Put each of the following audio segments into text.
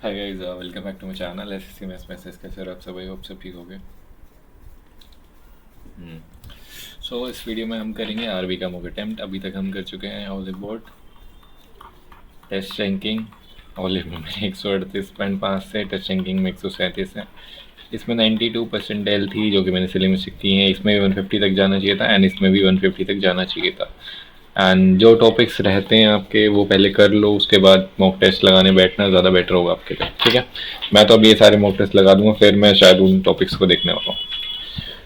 Hi guys, welcome back to my channel SSC maths message. कैसे हो आप सब? आई होप सब ठीक हो गए। सो इस वीडियो में हम करेंगे आरबी का मॉक अटेम्प्ट। अभी तक हम कर चुके हैं Oliveboard test ranking. Olive में 138.5 से टेस्ट रैंकिंग में 137 है। इसमें 92% एल थी जो कि मैंने सिले में सीखी है। इसमें भी 150 तक जाना चाहिए था एंड इसमें भी 150 तक जाना चाहिए था। एंड जो टॉपिक्स रहते हैं आपके वो पहले कर लो, उसके बाद मॉक टेस्ट लगाने बैठना ज़्यादा बेटर होगा आपके लिए। ठीक है, मैं तो अब ये सारे मॉक टेस्ट लगा दूंगा, फिर मैं शायद उन टॉपिक्स को देखने वाला हूँ।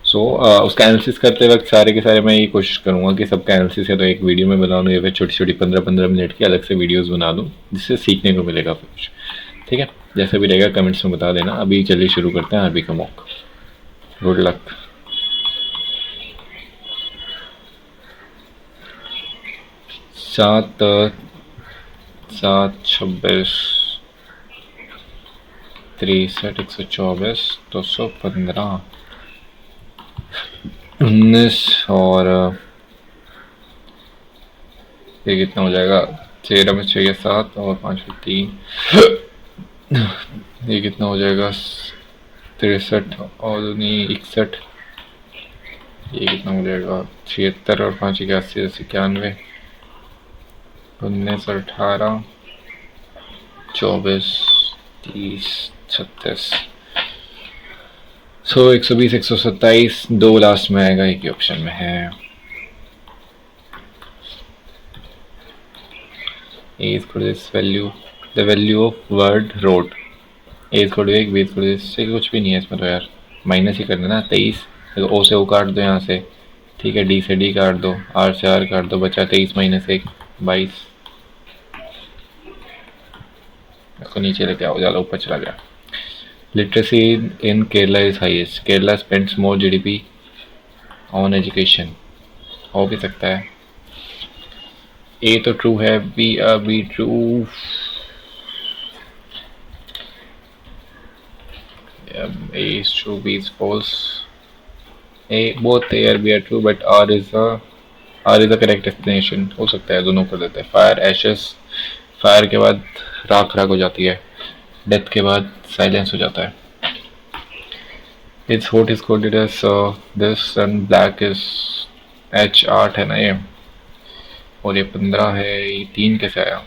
सो उसका एनालिसिस करते वक्त सारे के सारे मैं ये कोशिश करूँगा कि सबका एनालिसिस है तो एक वीडियो में बना दूँ या फिर छोटी छोटी 15-15 मिनट की अलग से वीडियोज़ बना दूँ, जिससे सीखने को मिलेगा फिर कुछ। ठीक है, जैसे भी रहेगा कमेंट्स में बता देना। अभी चलिए शुरू करते हैं आरबी का मॉक। Good luck. 7, 7, 26, 63, 124, 215, 19 और ये कितना हो जाएगा? 13 में 6 या 7 और 5 में 3, ये कितना हो जाएगा? 63 और 61, ये कितना हो जाएगा? 76 और 5 81, 91, 19 और 18, 24, 30, 36। 120, 127, 2 लास्ट में आएगा, एक ही ऑप्शन में है। A is equal to this value, the value of word road. A is equal to 1, B is equal to this, कुछ भी नहीं है इसमें तो यार, माइनस ही कर देना। 23, O से O काट दो यहाँ से, ठीक है, D से D काट दो, R से R काट दो, बचा 23 - 1, 22। इसको नीचे लेके आओ, ज़्यादा ऊपर चला गया। Literacy in Kerala is highest. Kerala spends more GDP on education. हो भी सकता है। ए तो ट्रू है, be true, A is true, B is false. Both A और B are true, but R is the correct explanation। हो सकता है दोनों कर देते हैं। फायर एशेस, फायर के बाद राख राख हो जाती है, डेथ के बाद साइलेंस हो जाता है। It's hot is coded as this and black is H 8 है ना ये, और ये 15 है, ये 3 कैसे आया?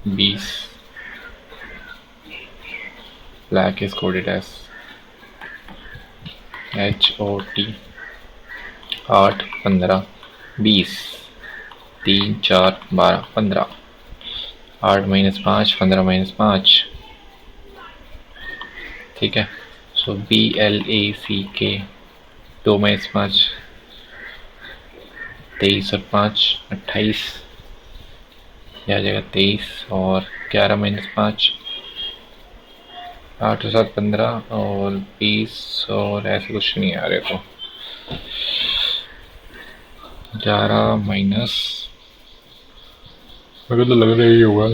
20। Black is coded as HOT 8, 15, 20, 3, 4, 12, 15, 8 - 5, 15 - 5। ठीक है, सो BLACK 2 - 5, 23 और 5, 28, यह आ जाएगा 23 और 11 - 5, 8 और 7, 15 और 20 और ऐसे कुछ नहीं आ रहे तो 11 माइनस, मुझे तो लग रहा है ये होगा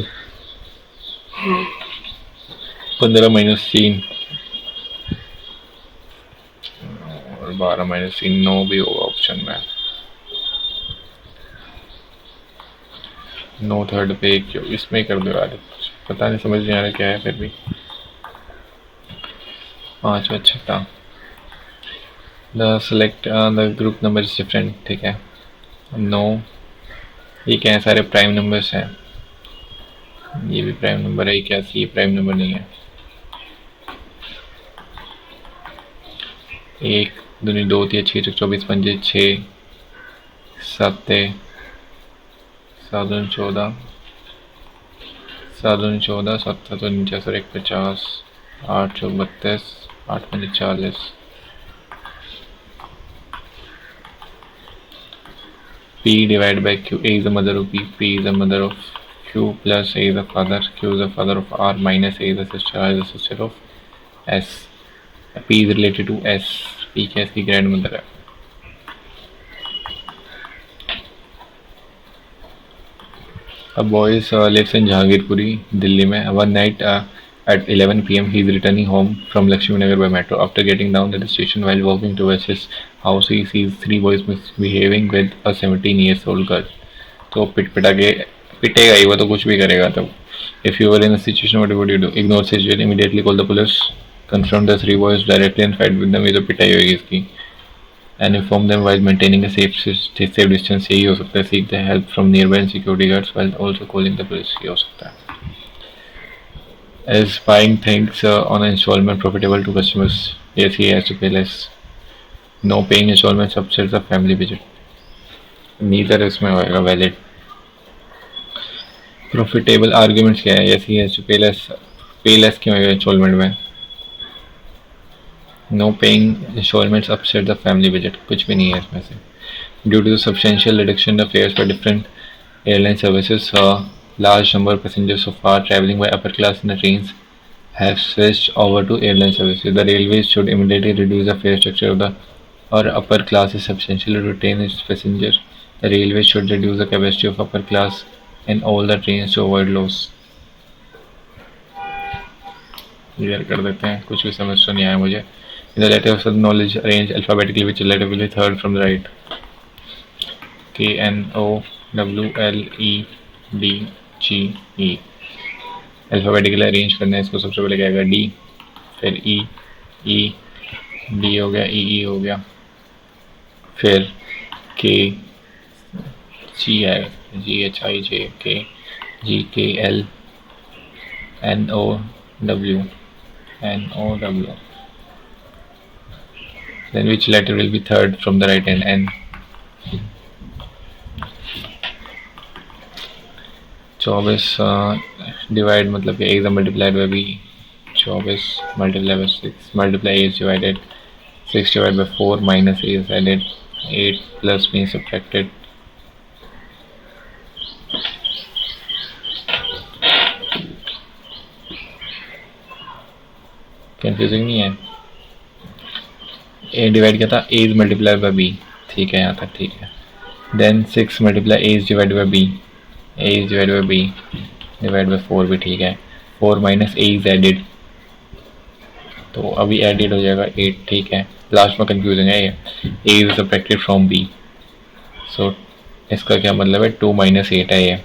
15 - 3 और 12 - 3, 9 भी होगा ऑप्शन में। 9 थर्ड पे क्यों इसमें कर दो यार, पता नहीं, समझ नहीं आ रहा क्या है। फिर भी 5 में 6, the select the group number is different. ठीक है, 9, ये क्या है? सारे प्राइम नंबर्स हैं, ये भी प्राइम नंबर है, क्या ये प्राइम नंबर नहीं है? 1 दूनी 2 3 6 24 5 6 7 7 14 7 14 7 49 और 1 50, 8 32, 8 5 40। P divided by Q. A is the mother of P. P is the mother of Q plus A is the father. Q is the father of R minus A is the sister. R is the sister of S. P is related to S. P क्या इसकी grand mother है। A boy lives in Jahangirpuri, Delhi में। One night at 11 p.m. he is returning home from Lakshmi Nagar by metro. After getting down at the station while walking towards his house, he sees 3 boys misbehaving with a 17 years old girl. तो पिट पिटा के पिटेगा ही, वो तो कुछ भी करेगा। तो If you were in a situation, what would you do? Ignore situation, immediately call the police, confront the three boys directly and fight with them. ये तो पिटाई होगी इसकी. And inform them while maintaining a safe distance. यही हो सकता है. Seek the help from nearby security guards while also calling the police. ये हो सकता है. Is buying things on installment profitable to customers? Yes, he has to pay less. No paying installments upsets the family budget. Neither इसमें होएगा valid. Profitable arguments क्या है? Yes, he has to pay less. Pay less क्यों होएगा installment में? No paying installments upset the family budget. कुछ भी नहीं है इसमें से. Due to the substantial reduction in fares for different airline services, a large number of passengers so far traveling by upper class in the trains have switched over to airline services. The railways should immediately reduce the fare structure of the or upper class is substantially to retain its passengers. The railways should reduce the capacity of upper class in all the trains to avoid loss. Clear कर देते हैं. कुछ भी समझ तो नहीं आया मुझे. In the letter of knowledge arrange alphabetically which letter will be third from the right. K N O W L E D G E. Alphabetically arrange करना है इसको. सबसे पहले क्या आएगा? डी, फिर ई, ई डी हो गया, ई हो गया, फिर के जी आएगा, जी H I J K, G K L N O W, then which letter will be third from the right hand? N. 24 divide मतलब कि a is multiplied by b. 24 multiplied by 6 multiply a is divided. 6 divided by 4 minus a is added. 8 plus b is subtracted. Confusing नहीं है. a divide क्या था? a is multiplied by b. ठीक है, यहाँ तक ठीक है. Then 6 multiply a is divided by b. a is divided by b divide by 4 भी ठीक है. 4 माइनस a is added, तो अभी एडिड हो जाएगा 8. ठीक है, लास्ट में कंफ्यूजन है ये. a is subtracted from b. सो इसका क्या मतलब है? 2 माइनस 8 है ये.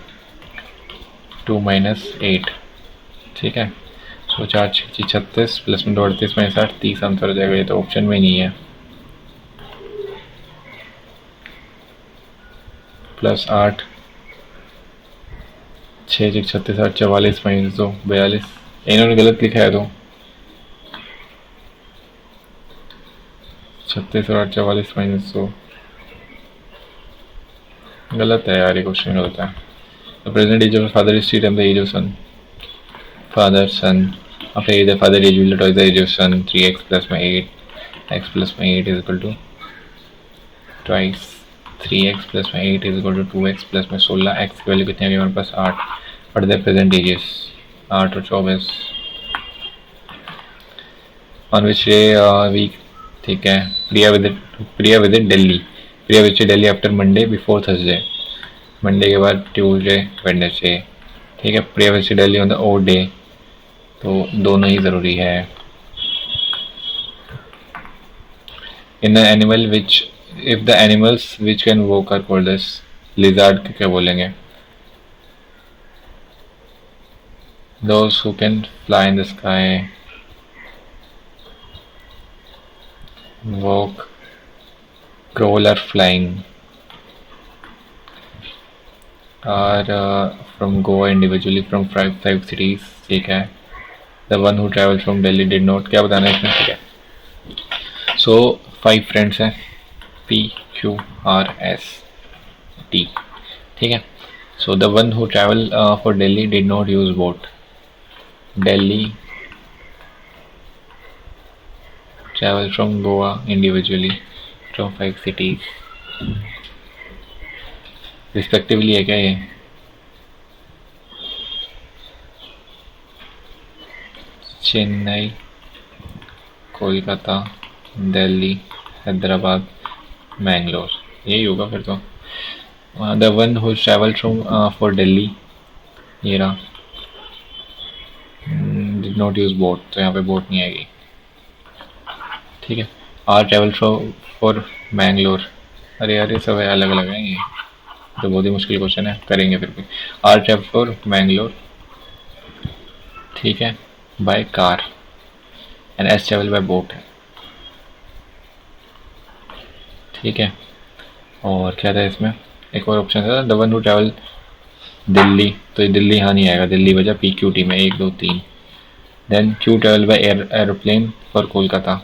2 माइनस 8. ठीक है. सो 4 6 36 प्लस में 2 38 माइनस 8 30 आंसर हो जाएगा. ये तो ऑप्शन में नहीं है. Plus 8 6 6 36 8 44 minus 2 42. इन्होंने गलत लिखा है तो 36 और 8 44 माइनस 2 गलत है यार. ये क्वेश्चन गलत है. The present age of father is three times the age of son. Father son after age the father age will twice the age of son. 3x plus my 8 x plus my 8 is equal to twice 3x plus my 8 is equal to 2x plus my 16. x की value कितनी है हमारे पास? 8. But the present ages 8 और 24. On which day week. ठीक है. Priya with Delhi. Priya visit Delhi after Monday before Thursday. Monday के बाद ट्यूसडे वेडनेसडे. ठीक है. Priya visit Delhi on the odd day, तो दोनों ही ज़रूरी है. In the animal which if the animals which can walk are called as. Lizard को क्या बोलेंगे? Those who can fly in the sky. Walk, crawl or flying. R from Goa individually from 5 cities. ठीक है. The one who traveled from Delhi did not. क्या बताना है इसमें? ठीक है. So 5 friends हैं. P Q R S T. ठीक है. So the one who traveled for Delhi did not use boat. Delhi traveled from Goa individually from 5 cities. Respectively है क्या ये? चेन्नई, कोलकाता, दिल्ली, हैदराबाद, मैंगलोर. यही होगा फिर तो. The one who travel from for Delhi, ये रहा. डिड नॉट यूज बोट, तो यहाँ पे बोट नहीं आएगी. ठीक है. R travel for Mangalore. अरे यार ये सब अलग अलग हैं. ये तो बहुत ही मुश्किल क्वेश्चन है, करेंगे फिर भी. आर ट्रैवल फॉर मैंगलोर ठीक है, by car, and S travel by boat है, ठीक है। और क्या था इसमें, एक और ऑप्शन था, the one who travel Delhi, तो ये दिल्ली यहाँ नहीं आएगा, दिल्ली वजह पी क्यू टी में 1 2 3। Then Q travel by aeroplane for Kolkata,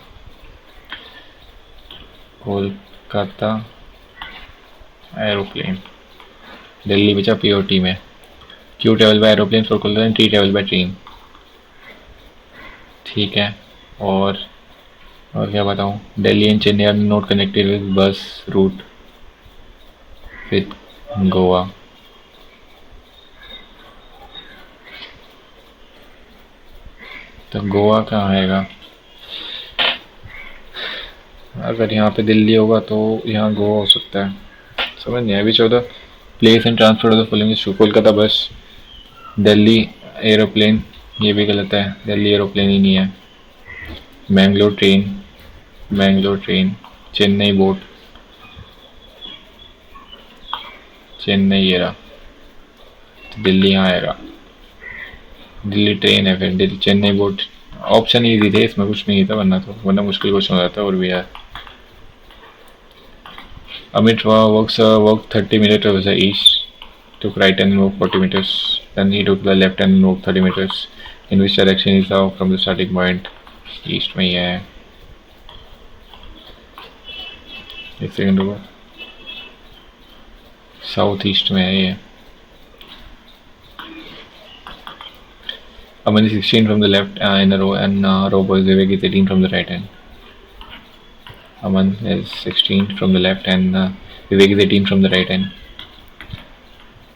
Kolkata aeroplane, Delhi बचा पी ओ टी में। Q travel by aeroplane for Kolkata and T travel by train, ठीक है। और क्या बताऊँ, Delhi and Chennai are not connected with bus route with Goa, तो गोवा कहाँ आएगा, अगर यहाँ पे दिल्ली होगा तो यहाँ गोवा हो सकता है, समझ नहीं आया। अभी 14 place and transport of the following is Kolkata बस, दिल्ली एरोप्लेन, ये भी गलत है, दिल्ली एरोप्लेन ही नहीं है। मैंगलोर ट्रेन, चेन्नई बोट, चेन्नई ये रहा, तो दिल्ली यहाँ आएगा, दिल्ली ट्रेन है, फिर Delhi Chennai boat. Option easy थे, इसमें कुछ नहीं था, वरना मुश्किल क्वेश्चन हो जाता है। और भी यार, Amit walked 30 meters towards the east, took right and walked 40 meters. Then he took the left and walked 30 meters. In which direction is now from the starting point? East में ही है, एक सेकंड रुको, साउथ ईस्ट में है ये। Aman is 16 from the left in a row, and row boys Vivek is 18 from the right hand. Aman is 16 from the left and Vivek is 18 from the right hand.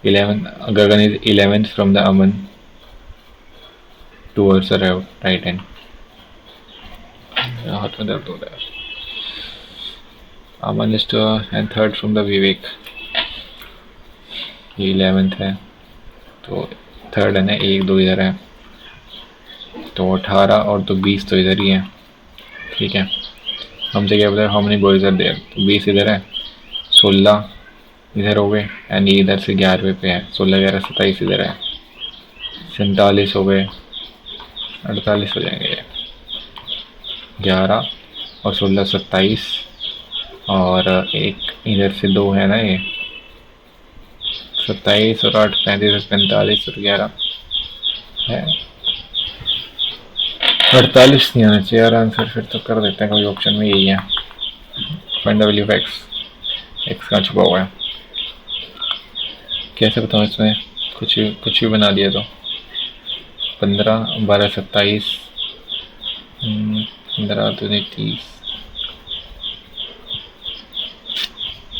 11 Gagan is 11th from the Aman towards the right hand. हाथ में दर्द हो रहा है। Aman is and third from the Vivek, ये 11th है, तो third है ना, 1 2 इधर है, तो 18 और तो 20 तो इधर ही है, ठीक है। हमसे क्या पता how many boys are there, तो 20 इधर है, 16 इधर हो गए, एंड ये इधर से 11वें पे है, 16 11 27 इधर है, 47 हो गए, 48 हो जाएंगे ये, 11 और 16 27, और एक इधर से 2 है ना, ये 27 और 8 35 45 और 11 है, 48 नहीं आना चाहिए यार आंसर, फिर तो कर देते हैं, कोई ऑप्शन में यही है। Find the value of x कहाँ छुपा हुआ है, कैसे बताऊँ, इसमें कुछ भी बना दिया तो 15 12 27 15 तो 30,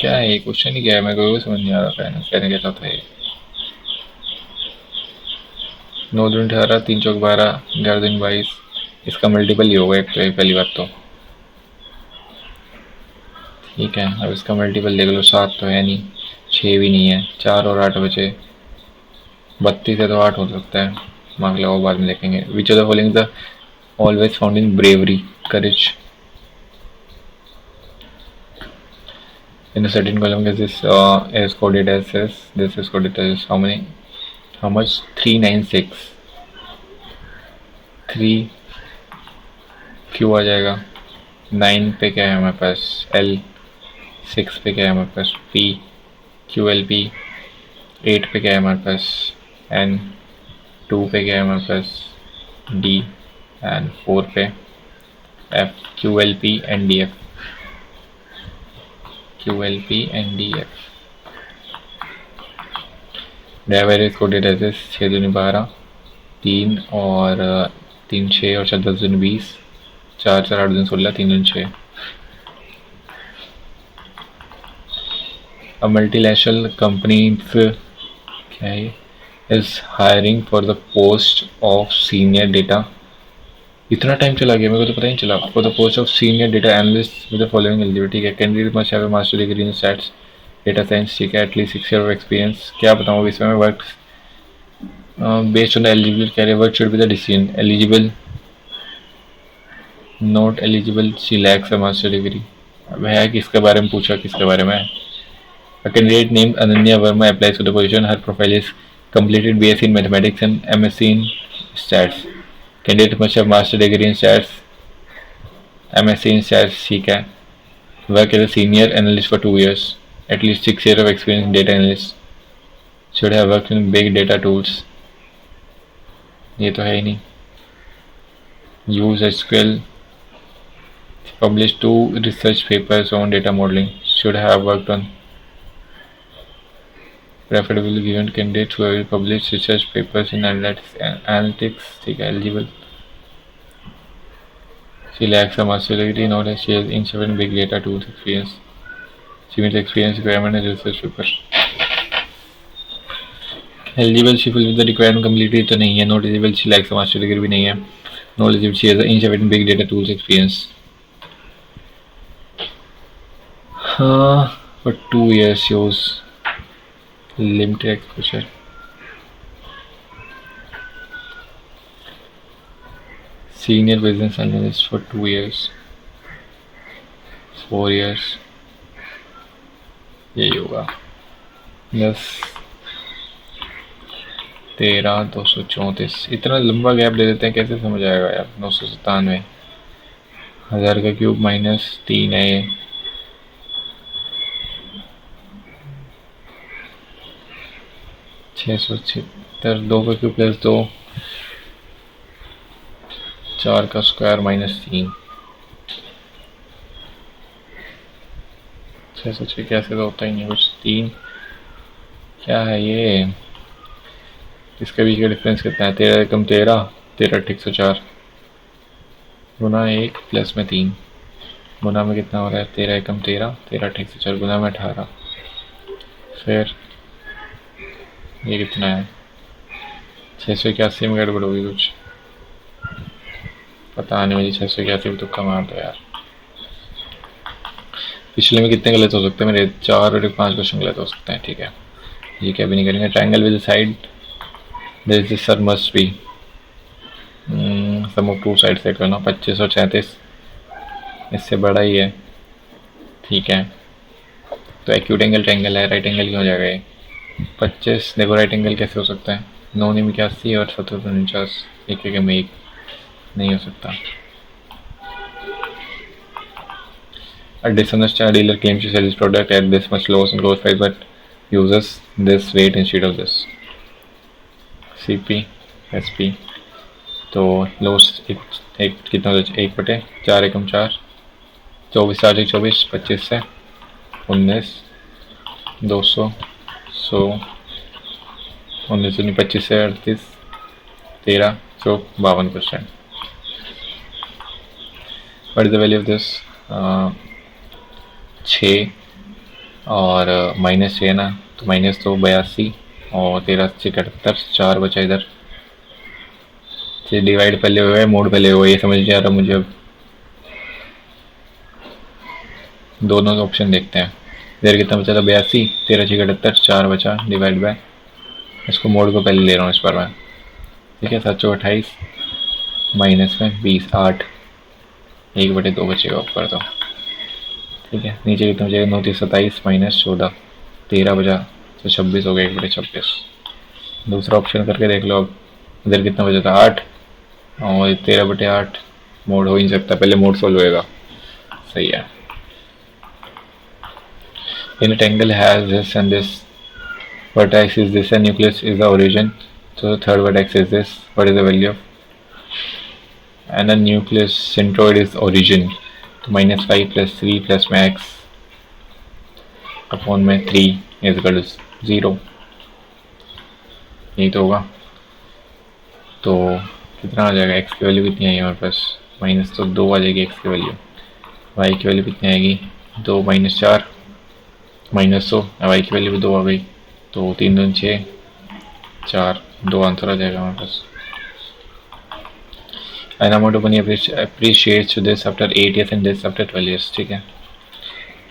क्या है ये क्वेश्चन ही क्या है, मेरे को समझ नहीं आ रहा कहने क्या चाहता है ये। 9 दूनी 18 3 चौक 12 11 दूनी 22, इसका मल्टीपल ही होगा एक तो, पहली बात तो, ठीक है। अब इसका मल्टीपल देख लो, 7 तो है नहीं, 6 भी नहीं है, 4 और 8 बचे, 32 है तो 8 हो सकता है, मार्क लगाओ बाद में देखेंगे। Which of the following the always found in bravery courage, in a certain column this is coded as this is coded as how much 396, 3 क्यों आ जाएगा, 9 पे क्या है हमारे पास L, 6 पे क्या है हमारे पास P, QLP, 8 पे क्या है हमारे पास N, 2 पे क्या है हमारे पास D, एंड 4 पे F, QLP and DF, QLP and DF। Driver is coded as 6 दूनी 12, 3 और 3 6 और 10 दूनी 20, 4 4 8 दूनी 16, 3 दूनी 6। A multinational company क्या है is hiring for the post of senior data, इतना टाइम चला गया मेरे को तो पता ही नहीं चला, for the post of senior data analyst with the following eligibility, ठीक है। Candidate must have a master degree in stats data science, ठीक है, एटलीस्ट 6 ईयर ऑफ एक्सपीरियंस। क्या बताऊँ इसमें मैं, work based on the eligible career, work should be the decision, eligible not eligible, she lacks a master degree. अब है किसके बारे में पूछा, किसके बारे में, a candidate named Ananya Verma applies to the position, her profile is completed BSc in mathematics and MSc in stats, candidate must have master degree in stats, MSc in stats, ठीक है. Work as a senior analyst for 2 years. At least 6 years of experience in data analyst. Should have worked in big data tools. ये तो है ही नहीं. Use SQL. Published 2 research papers on data modeling. Should have worked on. Preferably given candidates who have published research papers in analytics. ठीक है, eligible. She lacks a master's degree, knowledge. She has insufficient big data tools experience. She meets experience requirement and research paper. Eligible, she fulfills the requirement completely तो नहीं है. Not eligible, she lacks a master's degree भी नहीं है. Knowledge, she has insufficient big data tools experience. For 2 years shows limited exposure. Senior business analyst for 2 years. 4 years. यही होगा. 10 13 234. इतना लंबा गैप दे देते हैं, कैसे समझ आएगा यार. 997 1000 का क्यूब -3 है ये. 676 2 का क्यूब +2 4 का स्क्वायर -3 606 कैसे तो होता ही नहीं कुछ. 3 क्या है ये. इसके बीच का डिफरेंस कितना है. 13 एकम 13 13 104 गुना 1 प्लस में 3 गुना में कितना हो रहा है. 13 एकम 13 13 104 गुना में 18. फिर ये कितना है. 681 में गड़बड़ होगी कुछ. पता नहीं मुझे. 681 में तुक्का मार दो यार. पिछले में कितने गलत हो सकते हैं मेरे. 4 और 5 क्वेश्चन गलत हो सकते हैं. ठीक है, ये क्या भी नहीं करेंगे. Triangle with side this sir must be sum of 2 side से करना. 25 और 37 इससे बड़ा ही है. ठीक है, तो एक्यूट एंगल ट्रायंगल है. राइट एंगल क्यों हो जाएगा ये. 25 देखो राइट एंगल कैसे हो सकता है. 9 में 81 और 17 एक एक में 1 नहीं हो सकता. A dishonest dealer claims to sell his product at this much loss in gross price but uses this weight instead of this. CP SP तो लॉस एक कितना हो जाए. 1/4 एकम 4 24 4 24 25 से 19 200 100 19 25 से 38 13 52%. What is the value of this? 6 और -6 ना, तो -2 82 और 13 71 4 बचा इधर. डिवाइड पहले हुआ है, मोड पहले हुआ है. ये समझ नहीं आ रहा मुझे. अब दोनों ऑप्शन देखते हैं. इधर कितना बचा था. 82 13 71 4 बचा डिवाइड बाय. इसको मोड को पहले ले रहा हूँ इस पर मैं. ठीक है, 728 माइनस में 20 8 1/2 बचेगा ऊपर तो. ठीक है, नीचे कितना बचेगा. 9 3 27 माइनस 14 13 बचा तो 26 हो गया 1/26. दूसरा ऑप्शन करके देख लो. अब इधर कितना बचा था 8 और 13/8 मोड हो ही नहीं सकता. पहले मोड सोल्व होएगा. सही है. In a triangle has this and this vertex is this and nucleus is the origin. So the third vertex is this. What is the value of? And the nucleus centroid is origin. तो -5 + 3 + max upon में 3 is equal to 0. यही तो होगा. तो कितना आ जाएगा. x की value कितनी आएगी हमारे पास. माइनस तो 2 आ जाएगी x की वैल्यू. y की वैल्यू कितनी आएगी 2 - 4 -100. y की वैल्यू भी 2 आ गई. तो 3 2 6 4 2 आंसर आ जाएगा हमारे पास. An amount of money appreciates to this after 8 years and this after 12 years. ठीक है,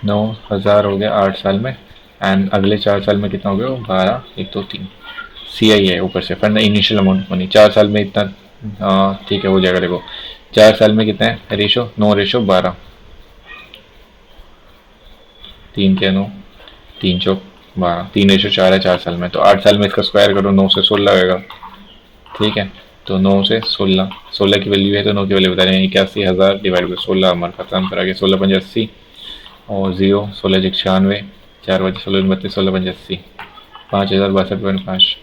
9000 हो गया 8 साल में. एंड अगले 4 साल में कितना हो गया. 12 1 2 3 CI है ऊपर से. Fund initial amount of money 4 साल में इतना. ठीक है, हो जाएगा. देखो 4 साल में कितना है रेशो. 9:12 3 के 9 3 चौक 12 3:4 है 4 साल में. तो 8 साल में इसका स्क्वायर करो 9 से 16 आएगा. ठीक है, तो 9 से 16, 16 की वैल्यू है तो 9 की वैल्यू बता रहे हैं। 81,000 डिवाइड बाई 16 हमारे पास आंसर आ गया 16,580 और 0 16 4 बजे 16 16,580 5,062.5।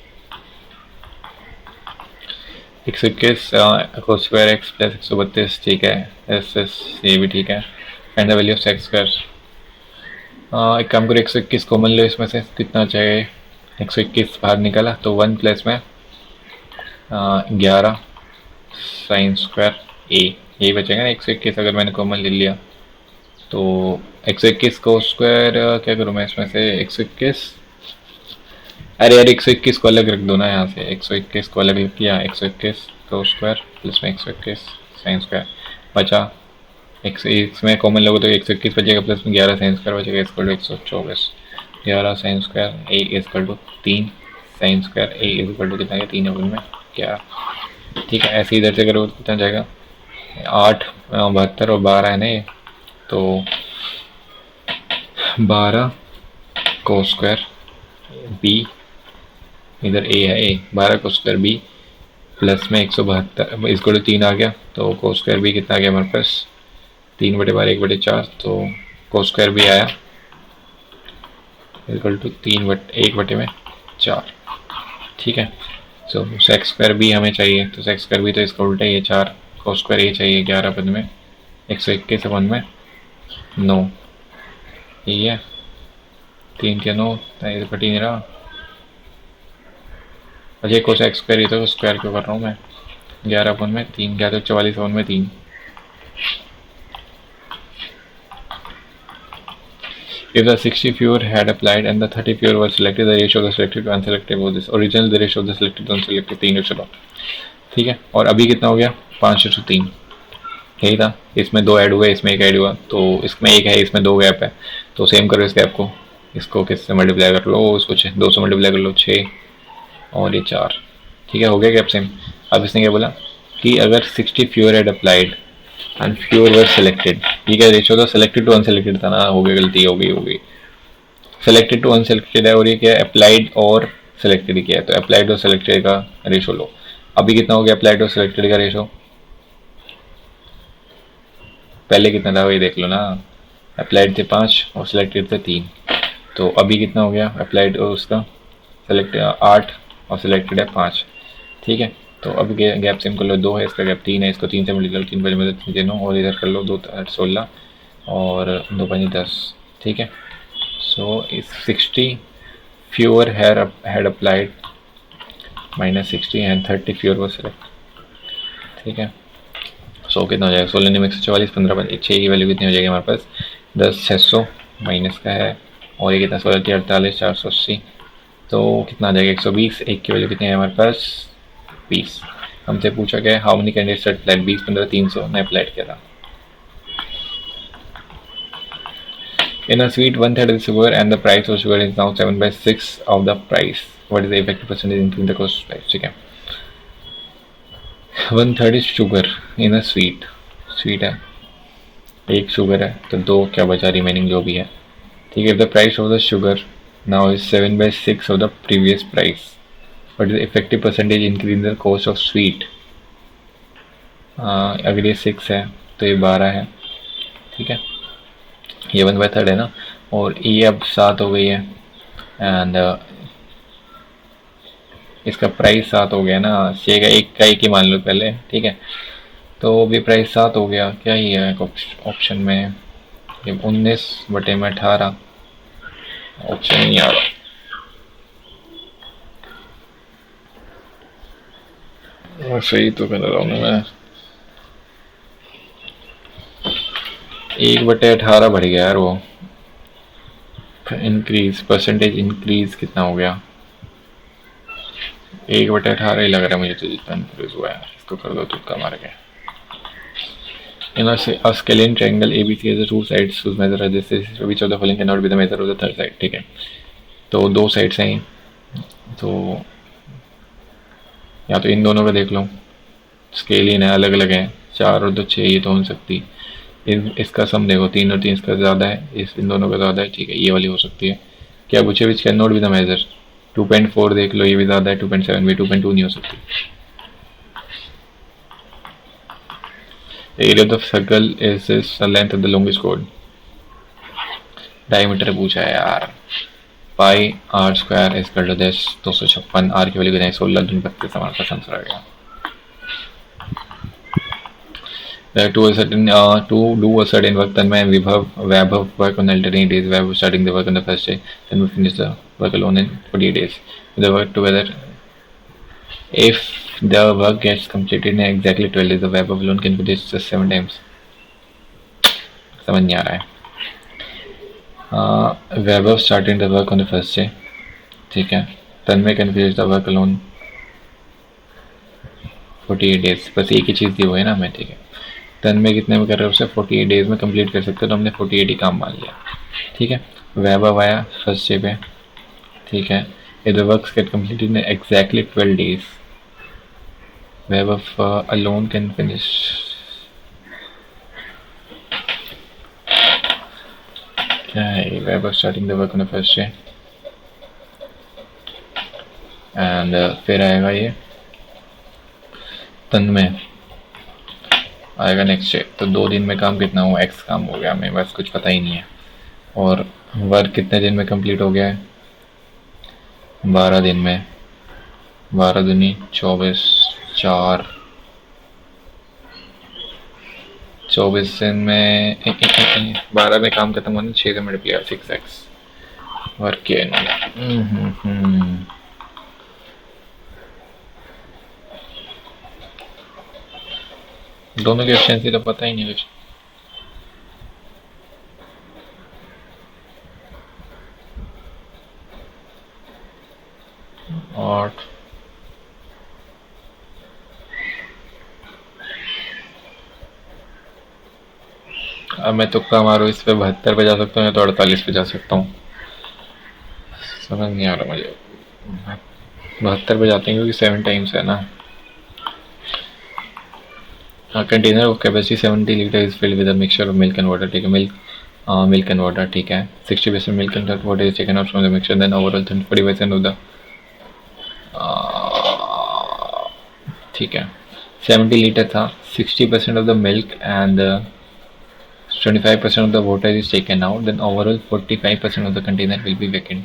121 को स्क्वायर एक्स प्लस 132 ठीक है। एस एस ये भी ठीक है। Find the value of sex square. एक काम करो 121 कॉमन लो, इसमें से कितना चाहिए। 121 बाहर निकाला तो 1 प्लस में 11 साइन स्क्वायर ए, यही बचेगा ना 121 अगर मैंने कॉमन ले लिया तो। 121 को स्क्वायर क्या करूँ मैं इसमें से 121, अरे यार 121 को अलग रख दो ना यहाँ से। 121 को अलग किया, 121 को स्क्वायर प्लस में 121 साइन स्क्वायर बचा। इसमें कॉमन लोगे तो 121 बचेगा प्लस में 11 साइन स्क्वायर बचेगा इसको 124। 11 sine square A is equal to 3 sine square A is equal to कितना है 3 में 11। ठीक है, ऐसे इधर से करो कितना जाएगा 8 72 और 12 है ना ये, तो 12 को स्क्वायर बी, इधर ए है ए, 12 को स्क्वायर बी प्लस में 172 इसको 3 आ गया तो को स्क्वायर बी कितना आ गया हमारे पास 3/12 1/4, तो को स्क्वायर बी आया इक्वल टू 3/1/4। ठीक है, सो सेक्स स्क्वायर बी हमें चाहिए, तो सेक्स स्क्वायर बी तो इसका उल्टा ही है 4, को स्क्वायर ए चाहिए 11 पद में 121 वन में 9, यही है 3 के 9 कट ही नहीं रहा। अच्छा को सेक्स स्क्वायर ये तो स्क्वायर क्यों कर रहा हूँ मैं, 11 अपन में 3 क्या तो 44 वन में 3। If the 60 fewer had applied and the 30 fewer were selected, the ratio of the selected to unselected was this. Original the ratio of the selected to unselected 3 चलो ठीक है। और अभी कितना हो गया 5:3, यही था। इसमें 2 ऐड हुए, इसमें 1 ऐड हुआ, तो इसमें 1 है इसमें 2 गैप है, तो सेम करो इस गैप को, इसको किससे मल्टीप्लाई कर लो, इसको 2 से मल्टीप्लाई कर लो 6 और ये 4। ठीक है, हो गया गैप सेम। अब इसने क्या बोला कि अगर 60 fewer had applied and fewer were selected, ये क्या रेशियो था सेलेक्टेड टू अनसेलेक्टेड था ना, हो गया गलती हो गई सेलेक्टेड टू अनसेलेक्टेड है और ये क्या अप्लाइड और सिलेक्टेड किया है, तो अप्लाइड और सिलेक्टेड का रेशो लो। अभी कितना हो गया अप्लाइड और सिलेक्टेड का रेशो, पहले कितना था वही देख लो ना, अप्लाइड थे 5 और सिलेक्टेड थे 3, तो अभी कितना हो गया अप्लाइड और उसका सेलेक्टेड 8 और सिलेक्टेड है 5। ठीक है, तो अब गैप सेम कर लो, 2 है इसका गैप 3 है, इसको 3 से मल्टीप्लाई 3 बजे में 3 9 और इधर कर लो 2 8 16 और 2 5 10। ठीक है, सो इस 60 fewer had applied minus 60 and 30 fewer वो सिलेक्ट। ठीक है, सो कितना हो जाएगा 16 में 144 15 6 की वैल्यू कितनी हो जाएगी हमारे पास 10 600 माइनस का है और ये कितना 16 48 480, तो कितना आ जाएगा 120। एक की वैल्यू कितनी है हमारे पास 20। हमसे पूछा गया हाउ मेनी कैंडिडेट्स अप्लाइड 20 15 300 ने अप्लाइड किया था। इन a sweet 1/3 of the sugar and the price of sugar is now 7/6 of the price, what is the effective percentage increase in the cost of price। ठीक है, 1/3 is sugar in a sweet, sweet है 1 sugar है तो 2 क्या बचा remaining जो भी है। ठीक है, if the price of the sugar now is 7/6 of the previous price, what is the effective percentage increase in the cost of sweet। अगर ये 6 है तो ये 12 है। ठीक है, ये 1/3 है ना, और ये अब 7 हो गई है एंड इसका प्राइस 7 हो गया ना, शेयर का एक का एक ही मान लो पहले। ठीक है, तो भी प्राइस 7 हो गया, क्या ही है ऑप्शन में 19/18 ऑप्शन नहीं आ रहा। सही तो कर रहा हूँ मैं, 1/18 बढ़ गया यार वो इंक्रीज, परसेंटेज इंक्रीज कितना हो गया 1/18 ही लग रहा है मुझे, तो जितना इंक्रीज हुआ है इसको कर दो तुक्का मार के। In a scalene triangle ABC has two sides whose measure are this, which of the following cannot be the measure of the third side। ठीक है, तो 2 साइड्स हैं, तो या तो इन दोनों का देख लो, स्केलिन है अलग अलग है, 4 और 2 6 ये तो हो सकती, इसका सम देखो 3 और 3 इसका ज़्यादा है, इन दोनों का ज़्यादा है। ठीक है, ये वाली हो सकती है। क्या पूछे which can not be the measure, 2.4 देख लो ये भी ज़्यादा है, 2.7 भी, 2.2 नहीं हो सकती। Area of the circle is the length of the longest code. Diameter पूछा है यार। पाई आर स्क्वायर इज कर 256, आर की वैल्यू कितनी 16 हमारे पास आंसर आ गया। To do a certain work, Tanmay and Vaibhav work on alternate days. Vaibhav starting the work on the first day, then we finish the work alone in 48 days. They work together. If the work gets completed in exactly 12 days, the Vaibhav alone can finish just 7 times. समझ नहीं आ रहा है। Vaibhav starting the work on the first day, ठीक है। Tanmay can finish the work alone 48 days। बस एक ही चीज़ दी हुई है ना हमें, ठीक है। टन में कितने में कर रहे हो उसे 48 डेज में कंप्लीट कर सकते हो, तो हमने 48 ही काम मान लिया, ठीक है। वैभव आया फर्स्ट डे पे, ठीक है। If the works get completed in exactly 12 days, Vaibhav alone can finish क्या है। Vaibhav starting the work on the first day and फिर आएगा ये तन में आएगा नेक्स्ट डे। तो 2 दिन में काम कितना हुआ, एक्स काम हो गया, हमें बस कुछ पता ही नहीं है। और वर्क कितने दिन में कंप्लीट हो गया है, 12 दिन में। 12 दूनी 24, 4 24 दिन में 12 में काम खत्म होने 6 से मल्टीप्लाई 6x वर्क किया इन्होंने। दोनों की एफिशिएंसी तो पता ही नहीं कुछ। और अब मैं तुक्का मारूँ इस पे 72 पे जा सकता हूँ या तो 48 पे जा सकता हूँ, समझ नहीं आ रहा मुझे। 72 पे जाते हैं क्योंकि 7 टाइम्स है ना। Container of capacity 70 litre is filled with a mixture of milk and water, ठीक है। मिल्क एंड वाटर, ठीक है। 60% milk and water is taken out from the mixture, then overall 40% of the, ठीक है। 70 लीटर था, 60% of the milk and 25% of the water is taken out, then overall 45% of the container will be vacant।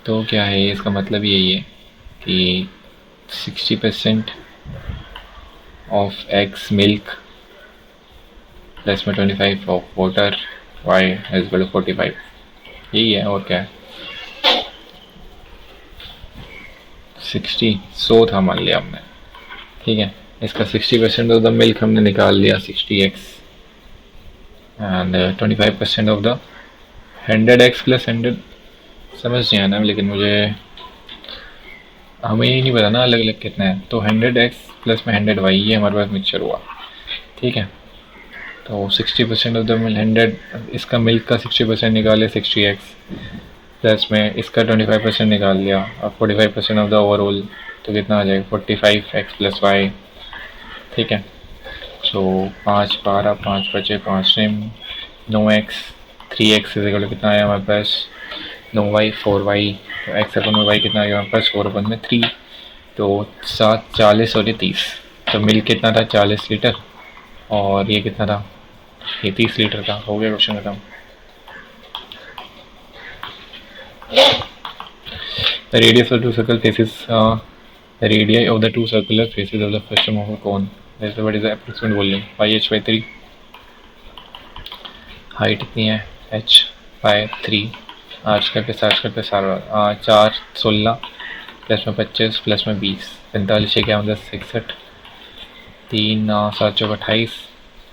तो क्या है इसका मतलब यही है कि 60% ऑफ एक्स मिल्क प्लस में 25 of water, y is equal to 45, यही है और क्या है। 100 था मान लिया हमने, ठीक है। इसका 60% ऑफ द मिल्क हमने निकाल लिया 60x and 25% of the 100x plus 100, समझ नहीं आना लेकिन मुझे, हमें ही नहीं पता ना अलग अलग कितना है। तो 100x प्लस में 100y ये हमारे पास मिक्सचर हुआ, ठीक है। तो 60% ऑफ द 100, इसका मिल्क का 60% निकाले 60x प्लस में इसका 25% निकाल लिया और 45% ऑफ द ओवरऑल, तो कितना आ जाएगा 45x प्लस वाई, ठीक है। सो 5 12 5 बचे 5 से 9x 3x इज कितना आया हमारे पास 9y 4y, तो x अपन में y कितना आया हमारे पास 4 अपन में 3, तो 7 40 और ये 30। तो मिल्क कितना था 40 लीटर और ये कितना था, ये 30 लीटर था। हो गया क्वेश्चन खत्म। The radius of two circle faces the radii of the two circular faces of the frustum of a cone. That's what is the approximate volume, pi h by 3। Height कितनी है h by 3, आज करके 4 16 plus में 25 plus में 20 45 क्या मतलब 66, 3 7 चौक 28,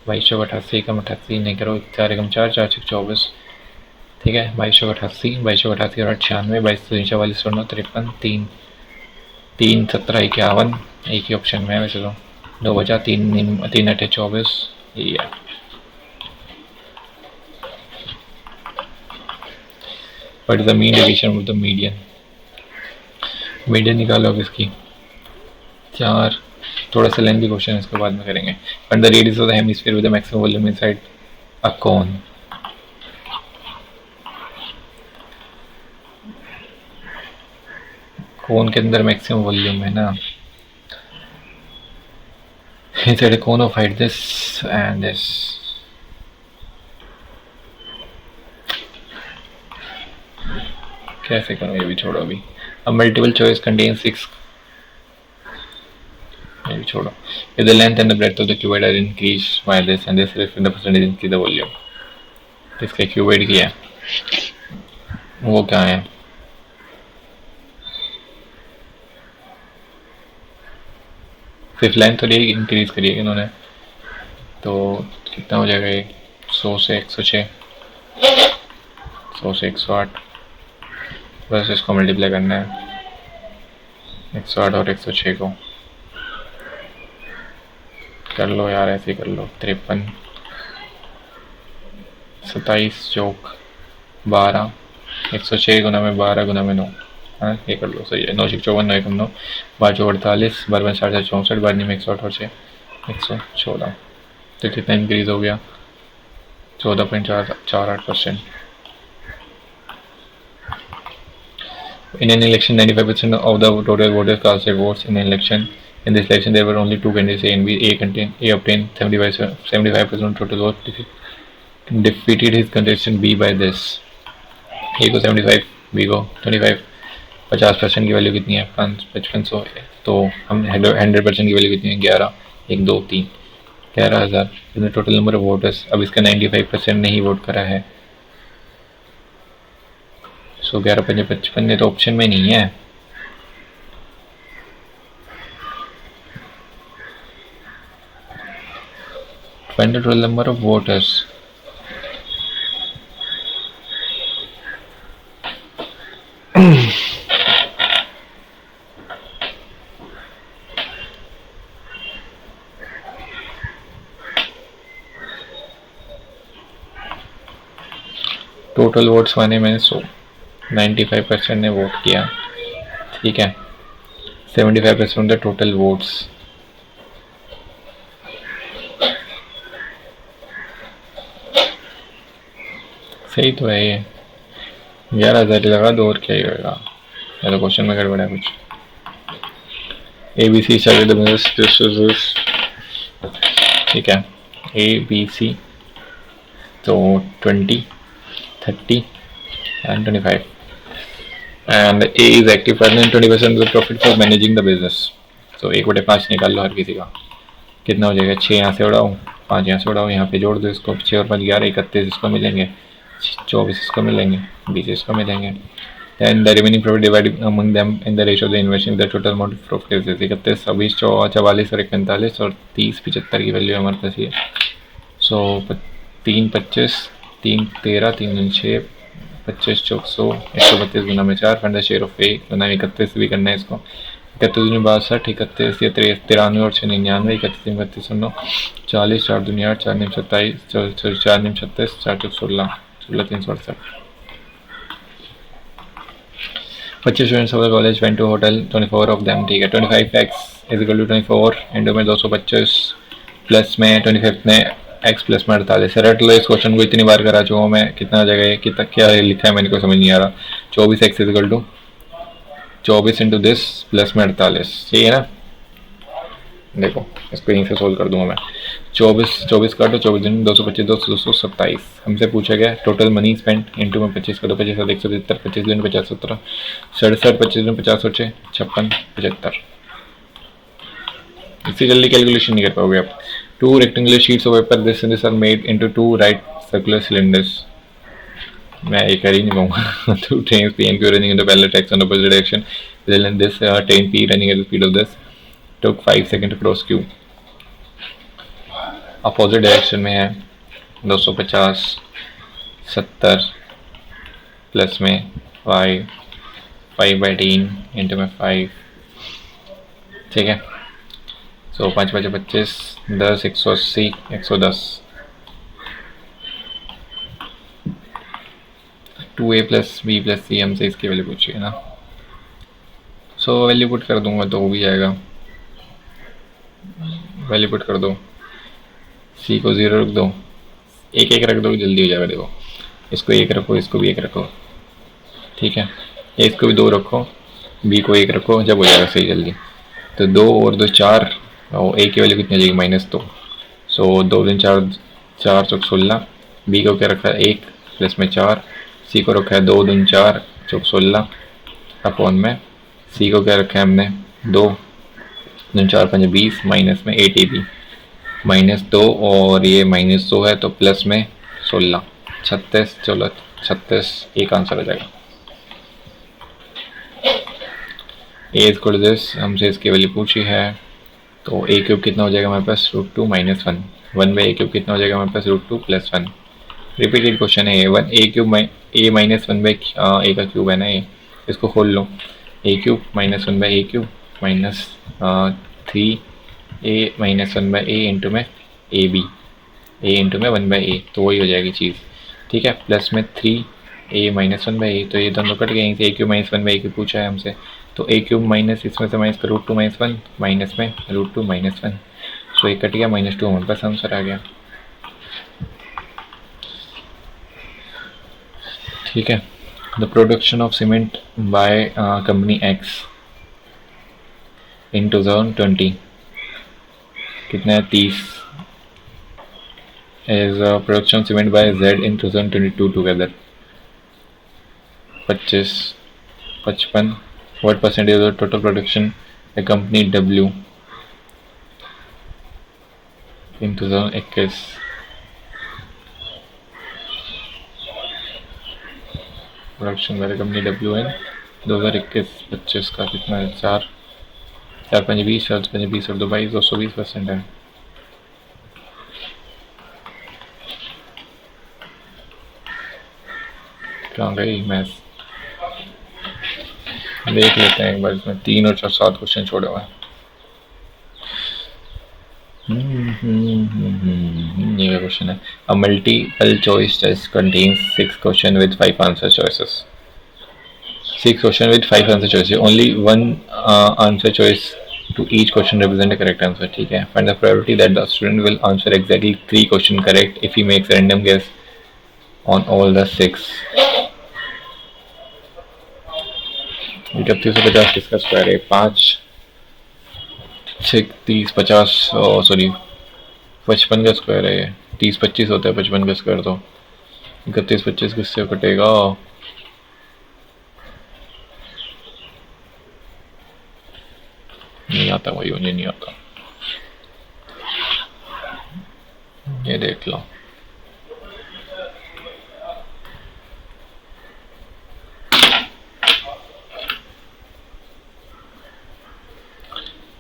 22 चौक 88 कम 88 नहीं करो 4 एकम 4 4 छक 24, ठीक है। 22 चौक 88 22 चौक 88 और 98, 22 3 44 16 53, 3 3 17 51, एक ही ऑप्शन में है वैसे तो 2 बचा 3 3 8 24, ये है। What is the mean deviation of the median? Median निकालो अब इसकी 4, थोड़ा सा लेंथी क्वेश्चन है इसके बाद में करेंगे। But the radius of the hemisphere with the maximum volume inside a cone, cone के अंदर मैक्सिमम वॉल्यूम है ना, inside a cone of height this and this. कैसे करूँ, ये भी छोड़ो अभी. A multiple choice contains 6. ये भी छोड़ो. If the length and the breadth of the cuboid are increased by this and this, if the percentage increase the volume. इसका cuboid क्या है? वो क्या है? सिर्फ लेंथ थोड़ी इंक्रीज करी है इन्होंने, तो कितना हो जाएगा ये? 100 से 106, 100 से 108, बस इसको मल्टीप्लाई करना है 108 और 106 को. कर लो यार, ऐसे ही कर लो. 53, 27 चौक 12, 106 गुना में 12 गुना में 9. हाँ ये कर लो, सही है. 9 54, 9 9, 5 48, 12 4 64, 12 में 108 और 6 114. तो कितना इंक्रीज हो गया? 14.48%. In an election, 95% of the total voters cast their votes in an election. In this election, there were only two candidates, A and B. A obtained 75% of total votes, defeated his contestant B by this. A को 75, B को 25. 50% की value कितनी है? 5500. तो हम 100% की value कितनी है? 11, 1 2 3, 11,000. इसमें टोटल नंबर ऑफ वोटर्स. अब इसका 95% ने ही वोट करा है. सो 11 5 55 ने तो ऑप्शन में नहीं है. Find the total number of voters. Total votes माने मैंने 100, 95% ने वोट किया. ठीक है. 75% द टोटल वोट्स. सही तो है ये. 11,000 लगा दो, और क्या ही होगा? या तो क्वेश्चन में गड़बड़ है कुछ. ABC started the business. ठीक है. ABC तो 20, 30 and 25, and A is active partner and 20% of the profit for managing the business. So 1/5 निकाल लो हर किसी का. कितना हो जाएगा? 6 यहाँ से उड़ाओ, 5 यहाँ से उड़ाओ, यहाँ पे जोड़ दो इसको. 6 और 5 11, 31 इसको मिलेंगे, 24 इसको मिलेंगे, 20 इसको मिलेंगे. And the remaining profit divided among them in the ratio of the investment. The total amount of profit is 31, 20, 44 और 45 और 30 75 की वैल्यू हमारे पास ये. सो 3 25, 3 13, 3 6, 25 चौक 100, 132 गुना में 4. फंड शेयर ऑफ ए गुना 31 भी करना है इसको. 31 दूनी 62, 31 या 93 और 6 99, 31 32 9, 40, 4 दूनी 8, 4 9 27, 4 9 36, 4 चौक 16, 16 368. 25 students of the college went to hotel, 24 of them. ठीक है. 25 x is equal to 24 into में 225 प्लस में 25 में x प्लस में 48. रट लो इस क्वेश्चन को, इतनी बार करा चुका हूँ मैं. कितना आ जाएगा ये? कितना क्या लिखा है मैंने को समझ नहीं आ रहा. 24x is equal to 24 into this plus में 48. सही है ना? देखो इसको यहीं से सोल्व कर दूंगा मैं. 24 काटो, 24 दिन 225, 227. हमसे पूछा गया टोटल मनी स्पेंड इंटू में 25 का. 25 173, 25 दिन 50 17, 67, 25 दिन 50 56, 75. इससे जल्दी कैलकुलेशन नहीं कर पाओगे आप. 2 rectangular sheets of paper this are made into 2 right circular cylinders. मैं ये कर ही नहीं पाऊंगा. 2 trains P and Q running in the parallel tracks on opposite direction. Then this train P running at the speed of this took 5 seconds to cross Q. Opposite direction में है. 250, 70 plus में 5/3 into में 5. ठीक है. सो 5 5 25, 10 180, 110. 2a plus B plus सी हमसे इसकी value पूछी है ना. सो वैल्यू पुट कर दूंगा तो हो भी जाएगा. वैल्यू पुट कर दो. सी को 0 रख दो, एक रख दो, जल्दी हो जाएगा. देखो इसको 1 रखो, इसको भी 1 रखो. ठीक है. इसको भी 2 रखो, बी को 1 रखो, जब हो जाएगा सही जल्दी. तो 2 और 2 4 और ए की वैल्यू कितनी हो जाएगी -2। सो 2 दूनी 4, 4 चौक 16। बी को क्या रखा है 1 प्लस में 4। सी को रखा है 2 दूनी 4 चौक 16 अपॉन में सी को क्या रखा है हमने 2 दूनी 4 5 20 माइनस में 8 ए बी -2 और ये -2 है तो प्लस में 16 36। चलो 36 एक आंसर हो जाएगा। ए इज इक्वल टू दिस, हमसे इसकी वैल्यू पूछी है तो ए क्यूब कितना हो जाएगा हमारे पास √2 - 1। 1/a³ कितना हो जाएगा हमारे पास √2 + 1। रिपीटेड क्वेश्चन है ये। a माइनस 1/a का क्यूब है ना ये, इसको खोल लो। a³ - 1/a³ minus 3a - 1/a into में ab a इंटू में 1/a, तो वही हो जाएगी चीज़। ठीक है, प्लस में 3a - 1/a, तो ये दोनों कट गए। a³ - 1/a पूछा है हमसे, तो a³ माइनस इसमें से माइनस का √2 - 1 माइनस में √2 - 1, सो ये कट गया -2 हमारे पास आंसर आ गया। ठीक है, the production of cement by company X in 2020 कितना है 30 as production cement by Z in 2022 together 55। What percentage of total production the company W in 2021। Production by company W in 2021-25 का कितना है 4 4 5 20 4 5 20 और 2 22 220% है। कहाँ गई मैथ, देख लेते हैं एक बार। इसमें 3 और 4 7 क्वेश्चन छोड़े हुए हैं। ये क्या क्वेश्चन है? A multiple choice test contains 6 question with 5 answer choices. 6 question with 5 answer choices. Only one answer choice to each question represent a correct answer. ठीक है, find the probability that the student will answer exactly 3 question correct if he makes a random guess on all the 6. 3150 किसका square है? 5 6 30 50 sorry 55 का square है ये। 30 25 होता है 55 का स्क्वायर, तो 31 25 किससे कटेगा? नहीं आता भाई, मुझे नहीं आता। ये देख लो,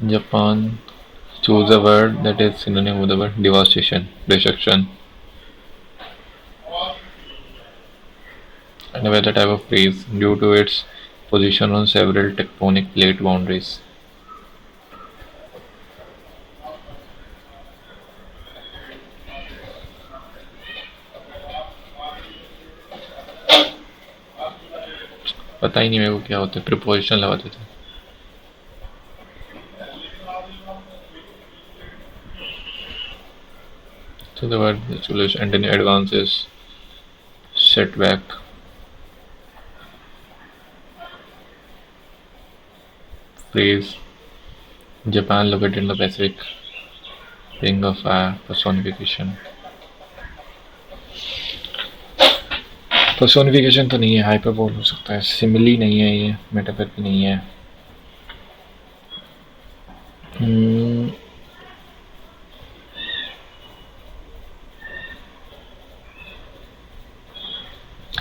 Japan choose a word that is synonym of the word devastation, destruction. And the type of phrase due to its position on several tectonic plate boundaries. पता ही नहीं मेरे को क्या होता है, प्रीपोजिशन लगाते थे। So the word solution and any advances, setback, phrase Japan located in the Pacific, ring of fire, personification. Personification तो नहीं है, हाइपरबोल हो सकता है, सिमिली नहीं है, ये मेटाफर भी नहीं है।